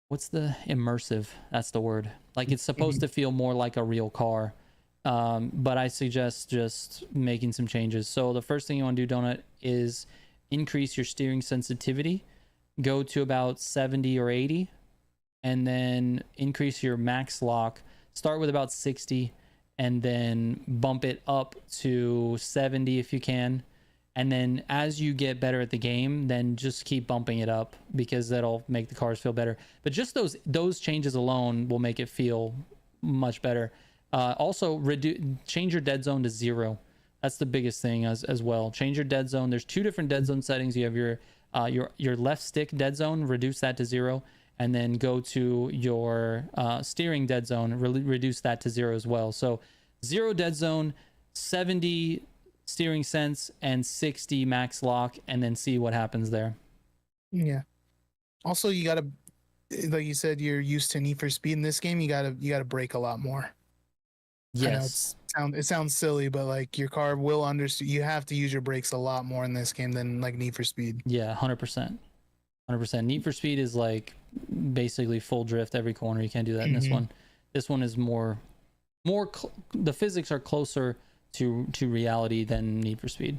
What's the immersive? That's the word. Like it's supposed to feel more like a real car. But I suggest just making some changes. So the first thing you want to do, Donut, is increase your steering sensitivity. Go to about 70 or 80. And then increase your max lock. Start with about 60. And then bump it up to 70 if you can. And then as you get better at the game, then just keep bumping it up because that'll make the cars feel better. But just those changes alone will make it feel much better. Also, change your dead zone to 0. That's the biggest thing as well. Change your dead zone. There's 2 different dead zone settings. You have your left stick dead zone, reduce that to 0, and then go to your steering dead zone, reduce that to 0 as well. So 0 dead zone, 70 steering sense, and 60 max lock, and then see what happens there. Yeah. Also, you gotta, like you said, you're used to Need for Speed. In this game, you gotta brake a lot more. Yes. It sounds silly, but like your car will understand. You have to use your brakes a lot more in this game than like Need for Speed. Yeah, 100%. 100%. Need for Speed is like basically full drift every corner. You can't do that in this one. This one is more the physics are closer to reality than Need for Speed,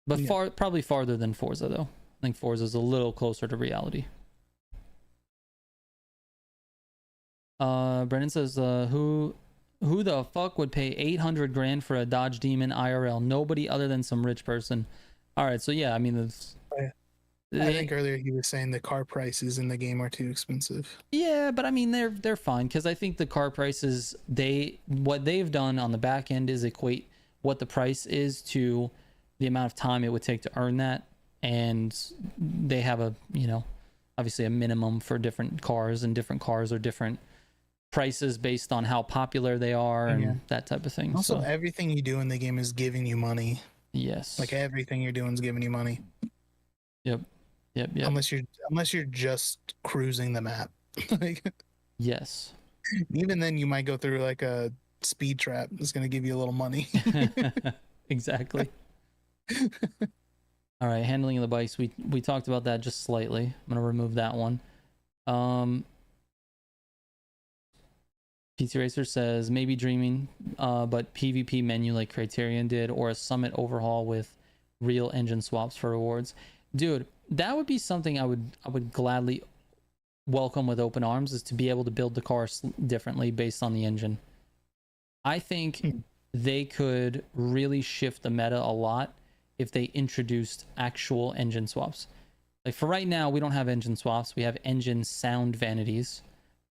but probably farther than Forza though. I think Forza is a little closer to reality. Brennan says who the fuck would pay 800 grand for a Dodge Demon IRL? Nobody other than some rich person. All right, so yeah, I mean I think earlier he was saying the car prices in the game are too expensive. Yeah, but I mean they're fine because I think the car prices, what they've done on the back end is equate what the price is to the amount of time it would take to earn that, and they have a obviously a minimum for different cars, and different cars are different prices based on how popular they are and that type of thing. Also, everything you do in the game is giving you money. Yes, like everything you're doing is giving you money. Yep. Unless you're just cruising the map. Like, yes. Even then, you might go through like a speed trap that's going to give you a little money. Exactly. All right, handling of the bikes. We talked about that just slightly. I'm gonna remove that one. PT Racer says maybe dreaming, but PvP menu like Criterion did, or a Summit overhaul with real engine swaps for rewards. Dude, that would be something I would gladly welcome with open arms, is to be able to build the car differently based on the engine. I think they could really shift the meta a lot if they introduced actual engine swaps. Like for right now, we don't have engine swaps. We have engine sound vanities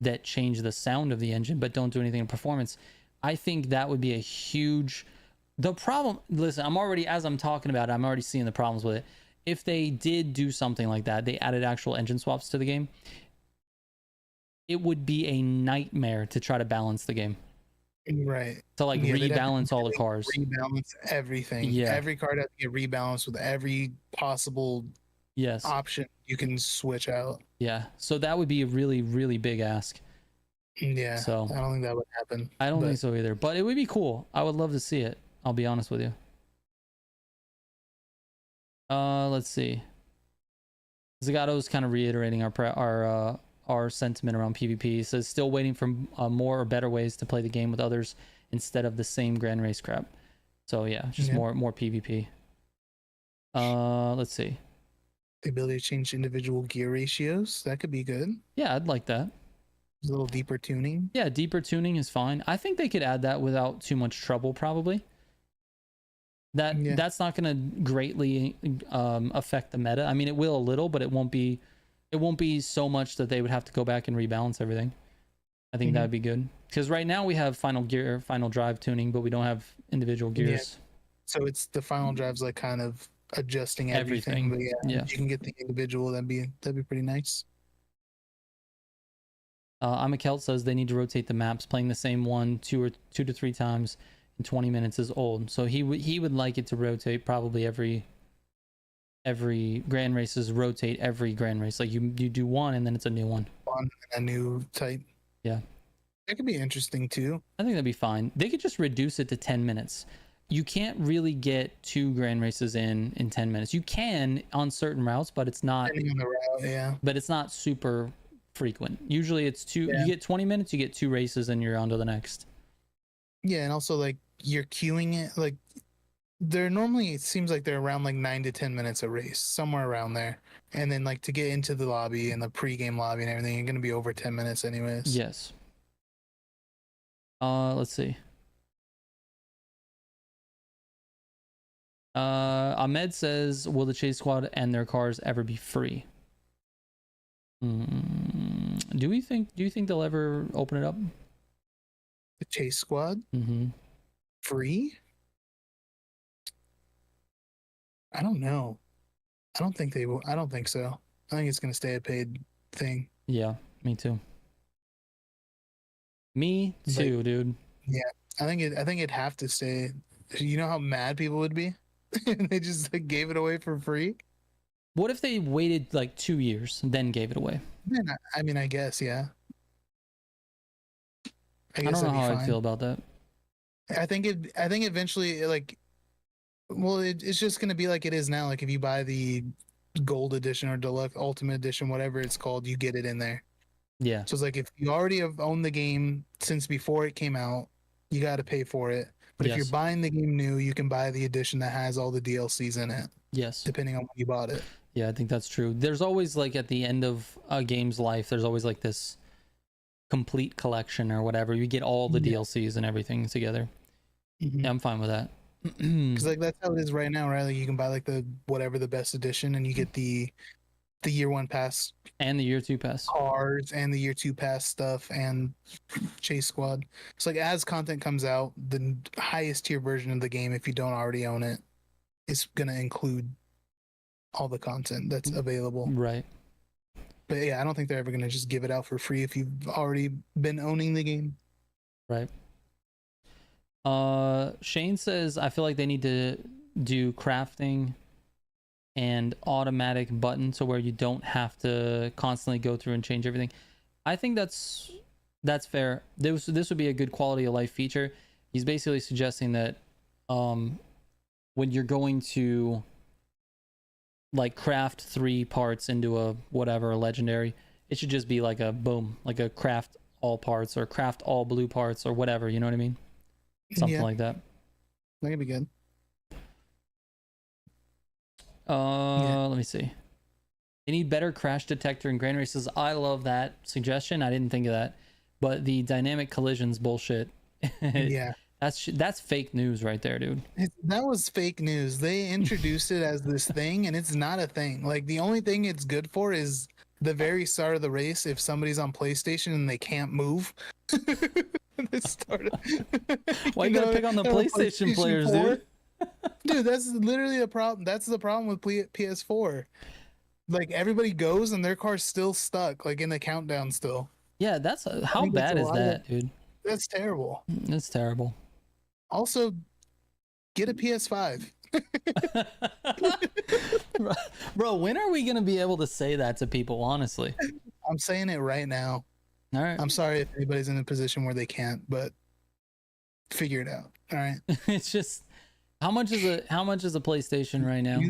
that change the sound of the engine but don't do anything in performance. I think that would be a huge... The problem, listen, as I'm talking about it, I'm already seeing the problems with it. If they did do something like that, they added actual engine swaps to the game, it would be a nightmare to try to balance the game. Right. To like rebalance all the cars. Rebalance everything. Yeah. Every card has to get rebalanced with every possible option you can switch out. Yeah. So that would be a really, really big ask. Yeah. So I don't think that would happen. I don't think so either. But it would be cool. I would love to see it. I'll be honest with you. Let's see. Zagato's kind of reiterating our sentiment around PvP. He says still waiting for more or better ways to play the game with others instead of the same grand race crap. So yeah, just more PvP. Let's see. The ability to change individual gear ratios, that could be good. Yeah, I'd like that. A little deeper tuning. Yeah, deeper tuning is fine. I think they could add that without too much trouble, probably. That's not going to greatly affect the meta. I mean, it will a little, but it won't be so much that they would have to go back and rebalance everything. I think that'd be good, because right now we have final gear, final drive tuning, but we don't have individual gears. Yeah. So it's the final drive's like kind of adjusting everything. But yeah, you can get the individual. That'd be pretty nice. Amikelt says they need to rotate the maps. Playing the same one two to three times in 20 minutes is old. So he would like it to rotate probably every grand races, rotate every grand race. Like you do one and then it's a new one. A new type. Yeah. That could be interesting too. I think that'd be fine. They could just reduce it to 10 minutes. You can't really get 2 grand races in 10 minutes. You can on certain routes, but it's not... Depending on the route, yeah. But it's not super frequent. Usually it's 2... Yeah. You get 20 minutes, you get 2 races, and you're on to the next. Yeah, and also, like, you're queuing it. Like, they're normally... It seems like they're around, like, 9 to 10 minutes a race. Somewhere around there. And then, like, to get into the lobby and the pre-game lobby and everything, you're going to be over 10 minutes anyways. Yes. Let's see. Ahmed says, will the chase squad and their cars ever be free? Do you think they'll ever open it up? The chase squad? Free? I don't know. I don't think they will. I don't think so. I think it's going to stay a paid thing. Yeah, me too. Me too, dude. Yeah, I think it'd have to stay. You know how mad people would be? They just like gave it away for free. What if they waited like 2 years and then gave it away? Man, I mean, I guess, yeah. I don't know how I feel about that. I think eventually, like, well, it's just gonna be like it is now. Like, if you buy the gold edition or deluxe ultimate edition, whatever it's called, you get it in there. Yeah. So it's like if you already have owned the game since before it came out, you got to pay for it. But if you're buying the game new, you can buy the edition that has all the DLCs in it. Yes. Depending on when you bought it. Yeah, I think that's true. There's always like at the end of a game's life, there's always like this complete collection or whatever. You get all the DLCs and everything together. Yeah, I'm fine with that. Because like that's how it is right now, right? Like you can buy like the best edition, and you get the year 1 pass and the year 2 pass cards and the year 2 pass stuff and chase squad. So like as content comes out, the highest tier version of the game, if you don't already own it, is gonna include all the content that's available. Right. But yeah, I don't think they're ever gonna just give it out for free if you've already been owning the game. Right. Shane says, I feel like they need to do crafting and automatic button to where you don't have to constantly go through and change everything. I think that's fair. This would be a good quality of life feature. He's basically suggesting that when you're going to like craft 3 parts into a whatever, a legendary, it should just be like a boom, like a craft all parts or craft all blue parts or whatever, you know what I mean? Something like that. That could be good. Let me see. They need better crash detector in grand races. I love that suggestion. I didn't think of that, but the dynamic collisions bullshit. Yeah, That's fake news right there, dude. That was fake news. They introduced it as this thing, and it's not a thing. Like, the only thing it's good for is the very start of the race. If somebody's on PlayStation and they can't move, the start. Why you gotta pick on the PlayStation players, 4? Dude? Dude, that's literally a problem. That's the problem with PS4. Like, everybody goes and their car's still stuck, like in the countdown still. Yeah, how bad is that, dude? That's terrible. That's terrible. Also, get a PS5. Bro, when are we gonna be able to say that to people, honestly? I'm saying it right now. All right. I'm sorry if anybody's in a position where they can't, but figure it out. All right. It's just how much is a PlayStation right now?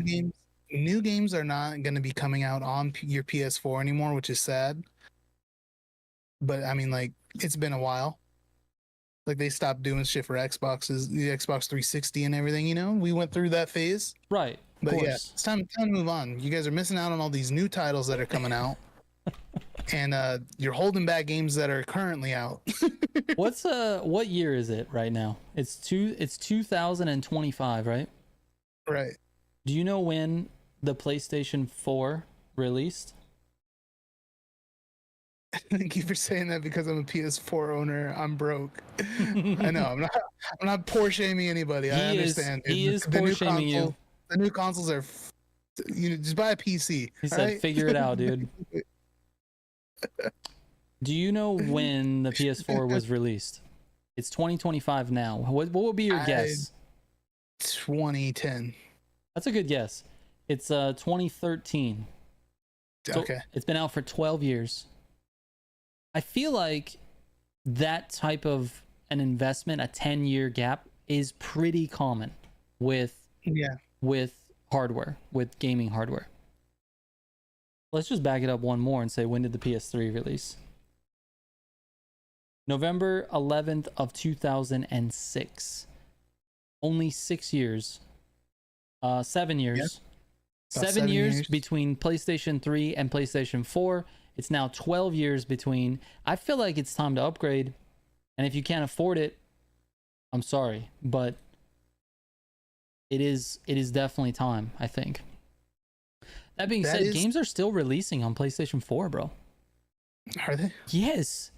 New games are not going to be coming out on your PS4 anymore, which is sad. But I mean, like, it's been a while. Like, they stopped doing shit for Xboxes, the Xbox 360 and everything, you know? We went through that phase. Right. But yeah, it's time to move on. You guys are missing out on all these new titles that are coming out. And you're holding back games that are currently out. What year is it right now? It's 2025, right? Right. Do you know when the PlayStation 4 released? Thank you for saying that, because I'm a PS4 owner. I'm broke. I know. I'm not poor shaming anybody. I understand. He is poor shaming you. The new consoles are, just buy a PC. He said, right? Figure it out, dude. Do you know when the PS4 was released? It's 2025 now. What would be your guess? 2010. That's a good guess. It's 2013. So okay. It's been out for 12 years. I feel like that type of an investment, a 10-year gap, is pretty common with hardware, with gaming hardware. Let's just back it up one more and say, when did the PS3 release? November 11th of 2006. Only 6 years. 7 years. Yep. 7 years between PlayStation 3 and PlayStation 4. It's now 12 years between. I feel like it's time to upgrade. And if you can't afford it, I'm sorry, but it is definitely time, I think. That being said, games are still releasing on PlayStation 4, bro. Are they? Yes.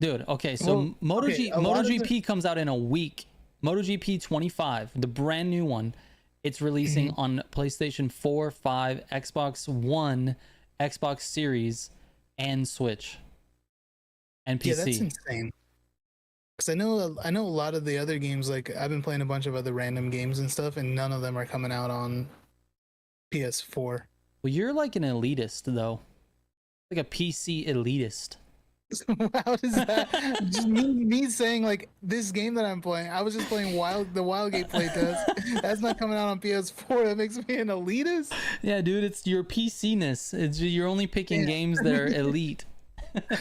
Dude, okay, so MotoGP comes out in a week. MotoGP 25, the brand new one. It's releasing on PlayStation 4, 5, Xbox One, Xbox Series, and Switch. And PC. Yeah, that's insane. Because I know a lot of the other games, like, I've been playing a bunch of other random games and stuff, and none of them are coming out on PS4. Well, you're like an elitist, though. Like a PC elitist. How does that? Just me saying, like, this game that I'm playing, I was just playing the Wildgate playtest. That's not coming out on PS4. That makes me an elitist. Yeah, dude, it's your PC-ness. You're only picking games that are elite.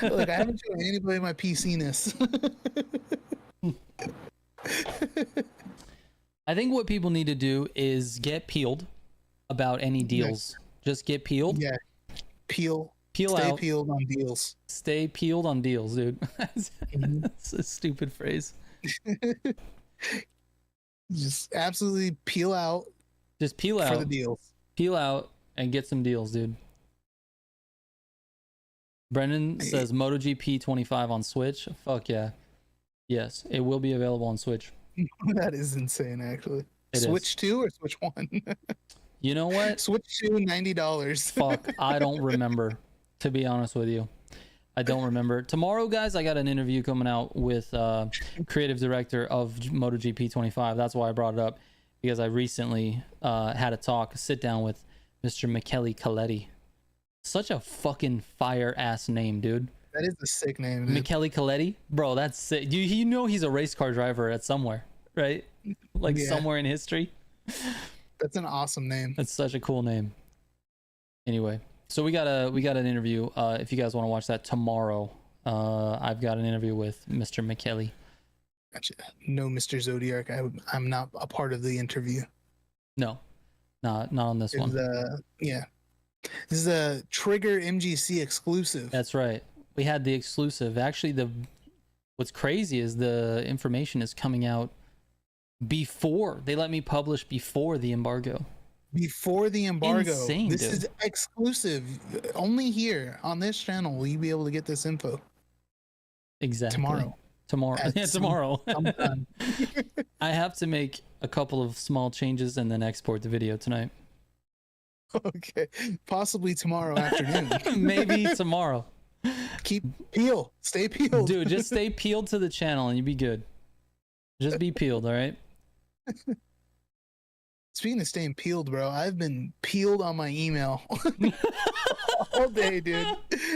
Look, I haven't shown anybody my PC-ness. I think what people need to do is get peeled about any deals. Just get peeled. Yeah, peel Stay out. Peeled on deals. Stay peeled on deals, dude. That's a stupid phrase. Just absolutely peel out. Just peel out for the deals. Peel out and get some deals, dude. Brendan says MotoGP 25 on Switch. Fuck yeah. Yes, it will be available on Switch. That is insane, actually. Switch 2 or Switch 1? You know what? Switch 2, $90. Fuck, I don't remember. To be honest with you, I don't remember. Tomorrow, guys, I got an interview coming out with creative director of MotoGP 25. That's why I brought it up, because I recently had a sit down with Mr. Michele Coletti. Such a fucking fire ass name, dude. That is a sick name, dude. Michele Coletti, bro. That's sick. You know he's a race car driver at somewhere, right? Like somewhere in history. That's an awesome name. That's such a cool name. Anyway. So we got an interview. If you guys want to watch that tomorrow, I've got an interview with Mr. Michele. Gotcha. No, Mr. Zodiac. I'm not a part of the interview. No, not on this one. Yeah, this is a Trigger MGC exclusive. That's right. We had the exclusive. Actually, what's crazy is the information is coming out before they let me publish before the embargo. Before the embargo. Insane, this dude. is exclusive. Only here on this channel will you be able to get this info. Exactly. Tomorrow. Yeah, tomorrow. I have to make a couple of small changes and then export the video tonight. Okay. Possibly tomorrow afternoon. Maybe tomorrow. Stay peeled. Dude, just stay peeled to the channel and you'll be good. Just be peeled, all right? Speaking of staying peeled, bro, I've been peeled on my email all day, dude.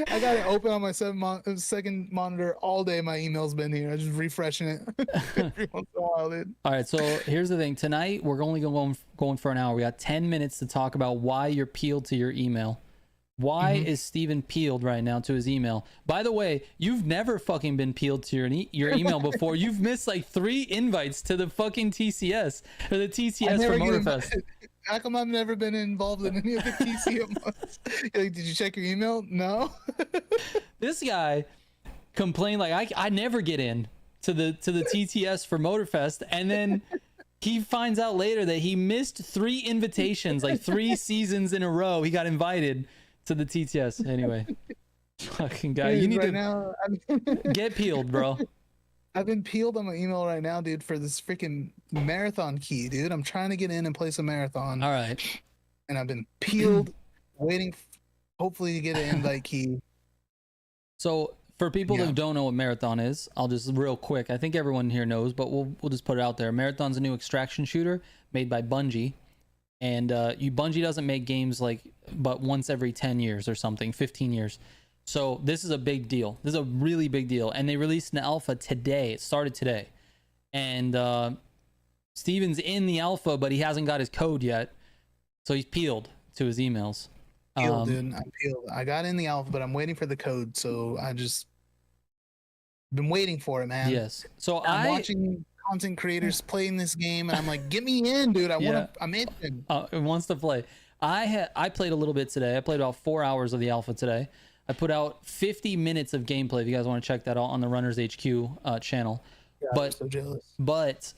I got it open on my second monitor all day. My email's been here. I'm just refreshing it every once in a while, dude. All right, so here's the thing. Tonight, we're only going for an hour. We got 10 minutes to talk about why you're peeled to your email. Why is Steven peeled right now to his email? By the way, you've never fucking been peeled to your email before. You've missed like 3 invites to the fucking TCS or the TCS for Motorfest. How come I've never been involved in any of the TCS? Like, did you check your email? No. This guy complained like I never get in to the TTS for Motorfest, and then he finds out later that he missed 3 invitations, like 3 seasons in a row. He got invited to the TTS. Anyway, fucking guy, you need to get peeled, bro. I've been peeled on my email right now, dude, for this freaking marathon key, dude. I'm trying to get in and place a marathon. All right. And I've been peeled, waiting, hopefully, to get an invite key. So for people that don't know what Marathon is, I'll just real quick. I think everyone here knows, but we'll just put it out there. Marathon's a new extraction shooter made by Bungie. And Bungie doesn't make games but once every 10 years or something, 15 years. So this is a big deal. This is a really big deal. And they released an alpha today. It started today. And Steven's in the alpha, but he hasn't got his code yet. So he's peeled to his emails. Peeled, dude. I'm peeled. I got in the alpha, but I'm waiting for the code. So I just been waiting for it, man. Yes. So I'm watching content creators playing this game, and I'm like, get me in, dude. I'm in. It wants to play. I played a little bit today. I played about 4 hours of the alpha today. I put out 50 minutes of gameplay. If you guys want to check that out on the Runners HQ channel. Yeah, I'm so jealous. But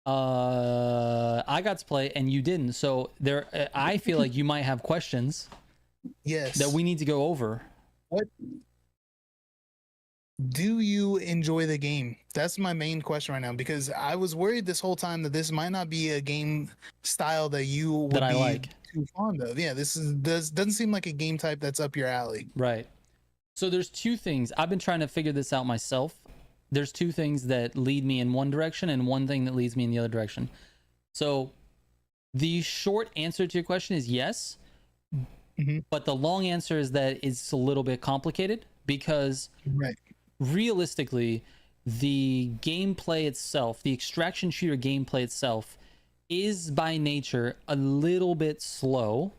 I got to play and you didn't. So I feel like you might have questions. Yes. That we need to go over. What? Do you enjoy the game? That's my main question right now, because I was worried this whole time that this might not be a game style that you would be like too fond of. Yeah, doesn't seem like a game type that's up your alley. Right. So there's 2 things. I've been trying to figure this out myself. There's 2 things that lead me in one direction and one thing that leads me in the other direction. So the short answer to your question is yes. But the long answer is that it's a little bit complicated because realistically, the gameplay itself, the extraction shooter gameplay itself, is by nature a little bit slow.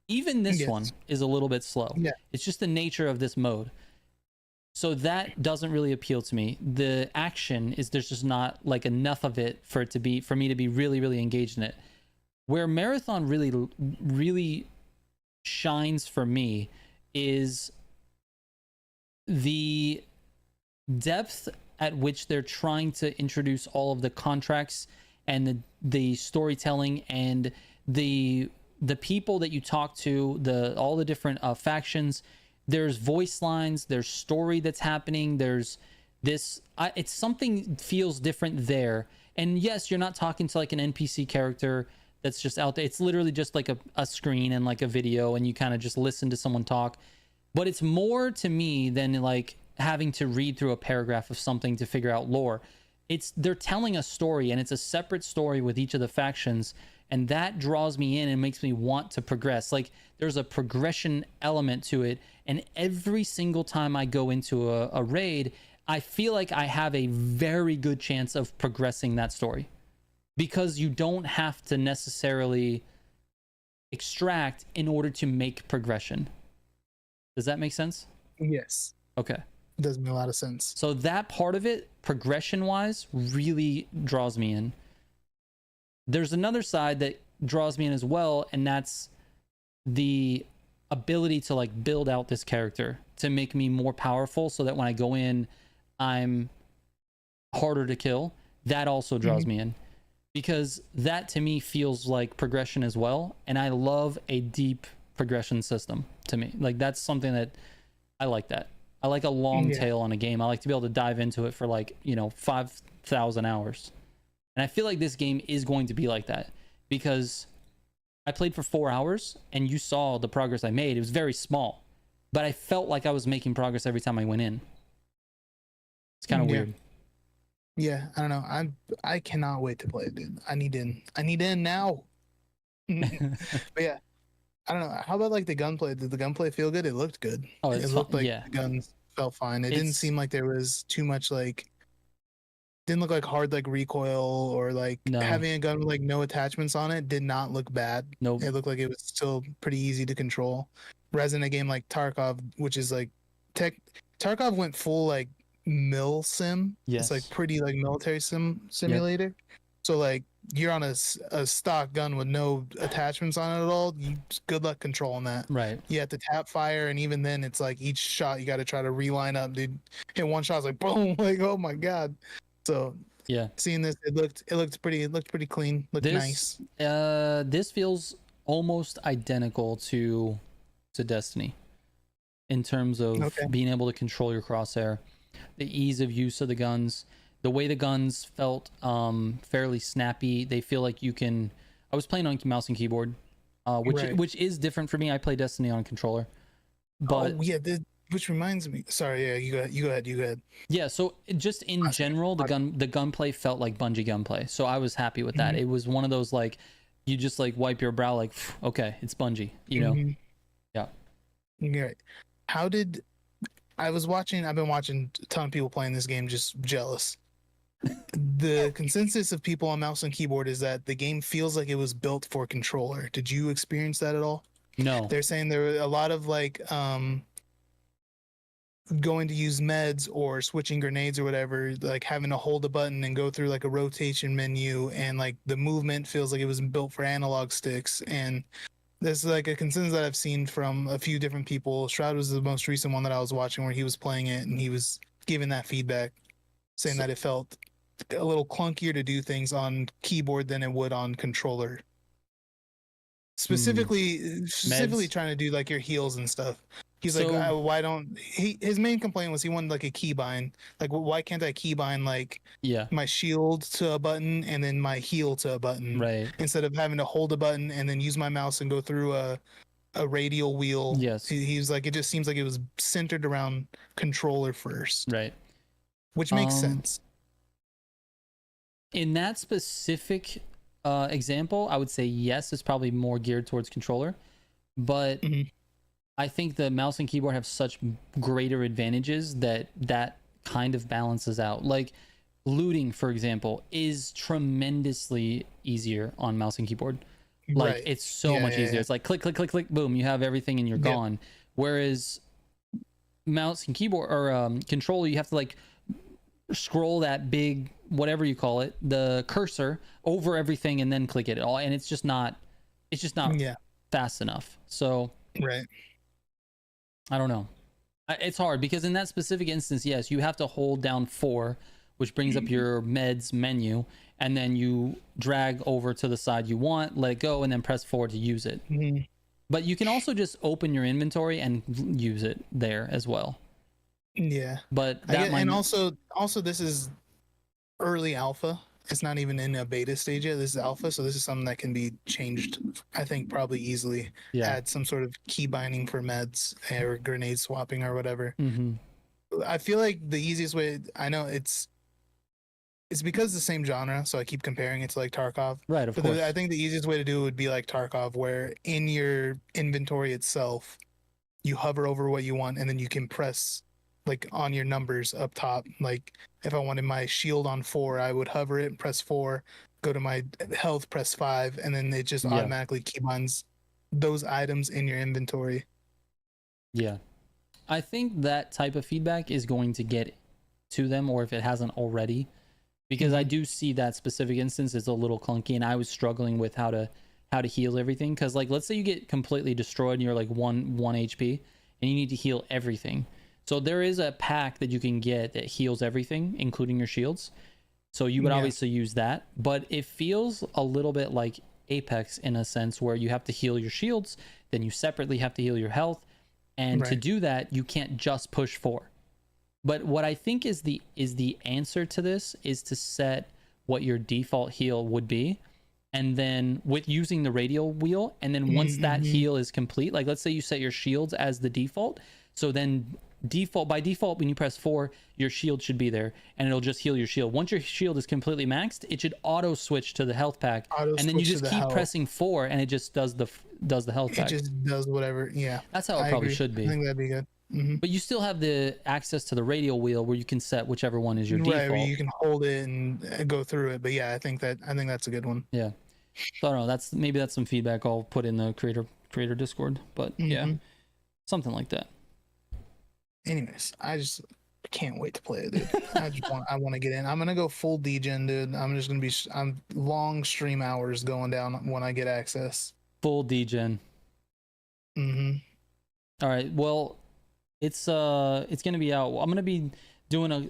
Even this one is a little bit slow. Yeah. It's just the nature of this mode. So that doesn't really appeal to me. The action is, there's just not like enough of it for me to be really, really engaged in it. Where Marathon really shines for me is the depth at which they're trying to introduce all of the contracts and the storytelling and the people that you talk to, all the different factions. There's voice lines, there's story that's happening, there's this it's something feels different there. And yes, you're not talking to like an NPC character that's just out there. It's literally just like a screen and like a video, and you kind of just listen to someone talk. But it's more to me than like having to read through a paragraph of something to figure out lore. They're telling a story, and it's a separate story with each of the factions, and that draws me in and makes me want to progress. Like there's a progression element to it, and every single time I go into a raid, I feel like I have a very good chance of progressing that story, because you don't have to necessarily extract in order to make progression. Does that make sense? Yes. Okay. It does make a lot of sense. So that part of it, progression wise, really draws me in. There's another side that draws me in as well, and that's the ability to like build out this character to make me more powerful, so that when I go in, I'm harder to kill. That also draws me in, because that to me feels like progression as well, and I love a deep progression system. To me, like, that's something that I like. That I like a long tail on a game. I like to be able to dive into it for, like, 5,000 hours, and I feel like this game is going to be like that, because I played for 4 hours and you saw the progress I made. It was very small, but I felt like I was making progress every time I went in. It's kind of weird. Yeah, I don't know. I cannot wait to play it, dude. I need in now. But yeah, I don't know. How about, like, the gunplay? Did the gunplay feel good? It looked good. Oh, it looked like yeah. the guns felt fine. It didn't seem like there was too much, like, didn't look like hard, like, recoil, or like having a gun with, like, no attachments on it did not look bad. Nope. It looked like it was still pretty easy to control. Whereas in a game like Tarkov, which is like Tarkov went full, like, mil sim. Yes. It's like pretty, like, military simulator. Yep. So, like, you're on a stock gun with no attachments on it at all. Good luck controlling that. Right. You have to tap fire, and even then, it's like each shot you got to try to reline up. Dude, hit one shot, it's like boom, like, oh my god. So yeah, seeing this, it looked pretty clean. Looked nice. This feels almost identical to Destiny in terms of being able to control your crosshair, the ease of use of the guns, the way the guns felt fairly snappy. They feel like you can. I was playing on mouse and keyboard, which is different for me. I play Destiny on controller, but which reminds me. Sorry, yeah, you go ahead. Yeah, so just in general, the gunplay felt like Bungie gunplay, so I was happy with that. It was one of those, like, you just, like, wipe your brow, like, okay, it's Bungie, Yeah. Right. How did I've been watching a ton of people playing this game, just jealous. The consensus of people on mouse and keyboard is that the game feels like it was built for controller. Did you experience that at all? No. They're saying there were a lot of, like, going to use meds or switching grenades or whatever, like having to hold a button and go through, like, a rotation menu, and, like, the movement feels like it was built for analog sticks. And there's, like, a consensus that I've seen from a few different people. Shroud was the most recent one that I was watching, where he was playing it and he was giving that feedback, saying that it felt a little clunkier to do things on keyboard than it would on controller. Specifically trying to do, like, your heals and stuff. He's like, why don't his main complaint was he wanted, like, a keybind. Like, why can't I keybind, like, my shield to a button and then my heal to a button, right, instead of having to hold a button and then use my mouse and go through a radial wheel. Yes. He's like, it just seems like it was centered around controller first. Right. Which makes sense. In that specific example, I would say yes, it's probably more geared towards controller, but I think the mouse and keyboard have such greater advantages that kind of balances out. Like, looting, for example, is tremendously easier on mouse and keyboard. Like, it's so much easier. It's like click, click, click, click, boom, you have everything and you're gone. Whereas mouse and keyboard or controller, you have to, like, scroll that big, whatever you call it, the cursor over everything and then click it all, and it's just not fast enough. So I don't know. It's hard because in that specific instance, yes, you have to hold down 4, which brings up your meds menu, and then you drag over to the side you want, let it go, and then press forward to use it. But you can also just open your inventory and use it there as well. Yeah. But and also this is early alpha. It's not even in a beta stage yet. This is alpha, so this is something that can be changed, I think, probably easily. Add some sort of key binding for meds or grenade swapping or whatever. I feel like the easiest way, I know it's because it's the same genre, so I keep comparing it to, like, Tarkov. Right, of course. I think the easiest way to do it would be like Tarkov, where in your inventory itself, you hover over what you want, and then you can press, like, on your numbers up top. Like, if I wanted my shield on 4, I would hover it and press 4, go to my health, press 5, and then it just automatically keybinds those items in your inventory. Yeah. I think that type of feedback is going to get to them, or if it hasn't already, because I do see that specific instance is a little clunky, and I was struggling with how to heal everything. Because, like, let's say you get completely destroyed and you're like 1 HP and you need to heal everything. So there is a pack that you can get that heals everything, including your shields. So you would obviously use that, but it feels a little bit like Apex in a sense where you have to heal your shields, then you separately have to heal your health, and to do that you can't just push 4. But what I think is the answer to this is to set what your default heal would be, and then with using the radial wheel, and then once that heal is complete, like let's say you set your shields as the default, so then by default when you press 4 your shield should be there and it'll just heal your shield. Once your shield is completely maxed, it should auto switch to the health pack, and then you just keep pressing 4 and it just does the health pack. It just does whatever. Yeah, that's how it probably should be. I think that'd be good. But you still have the access to the radial wheel where you can set whichever one is your default. Where you can hold it and go through it. But yeah, I think that's a good one. Yeah, so I don't know, maybe that's some feedback I'll put in the creator Discord, but yeah, something like that. Anyways, I can't wait to play it, dude. I want to get in. I'm gonna go full degen, dude. I'm long stream hours going down when I get access. Full degen. All right, well, it's gonna be out. I'm gonna be doing I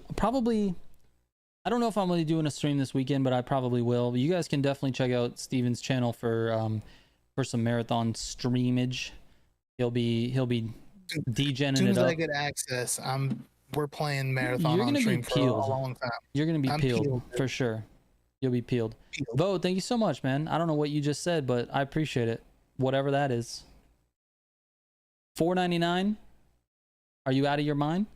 don't know if I'm really doing a stream this weekend, but I probably will. You guys can definitely check out Steven's channel for some marathon streamage. He'll be degenning it up. As soon as I get access, we're playing marathon on stream for a long time. You're gonna be peeled for sure. You'll be peeled. Bo, thank you so much, man. I don't know what you just said, but I appreciate it. Whatever that is. $4.99. Are you out of your mind?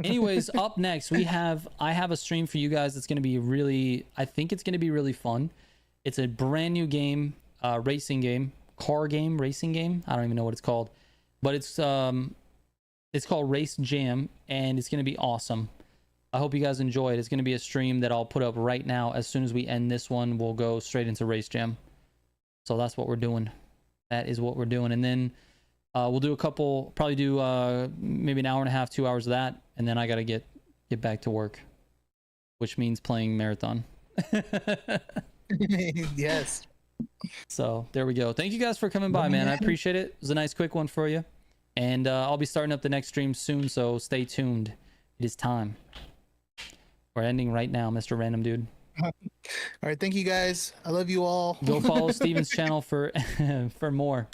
Anyways, up next I have a stream for you guys that's gonna be I think it's gonna be really fun. It's a brand new game, racing game, racing game. I don't even know what it's called. But it's called Race Jam, and it's going to be awesome. I hope you guys enjoy it. It's going to be a stream that I'll put up right now. As soon as we end this one, we'll go straight into Race Jam. So that's what we're doing. That is what we're doing. And then we'll do probably do maybe an hour and a half, 2 hours of that. And then I got to get back to work, which means playing Marathon. Yes. So there we go. Thank you guys for coming by, man. I appreciate it. It was a nice quick one for you. And I'll be starting up the next stream soon, so stay tuned. It is time. We're ending right now, Mr. Random Dude. All right, thank you guys. I love you all. Go follow Steven's channel for more.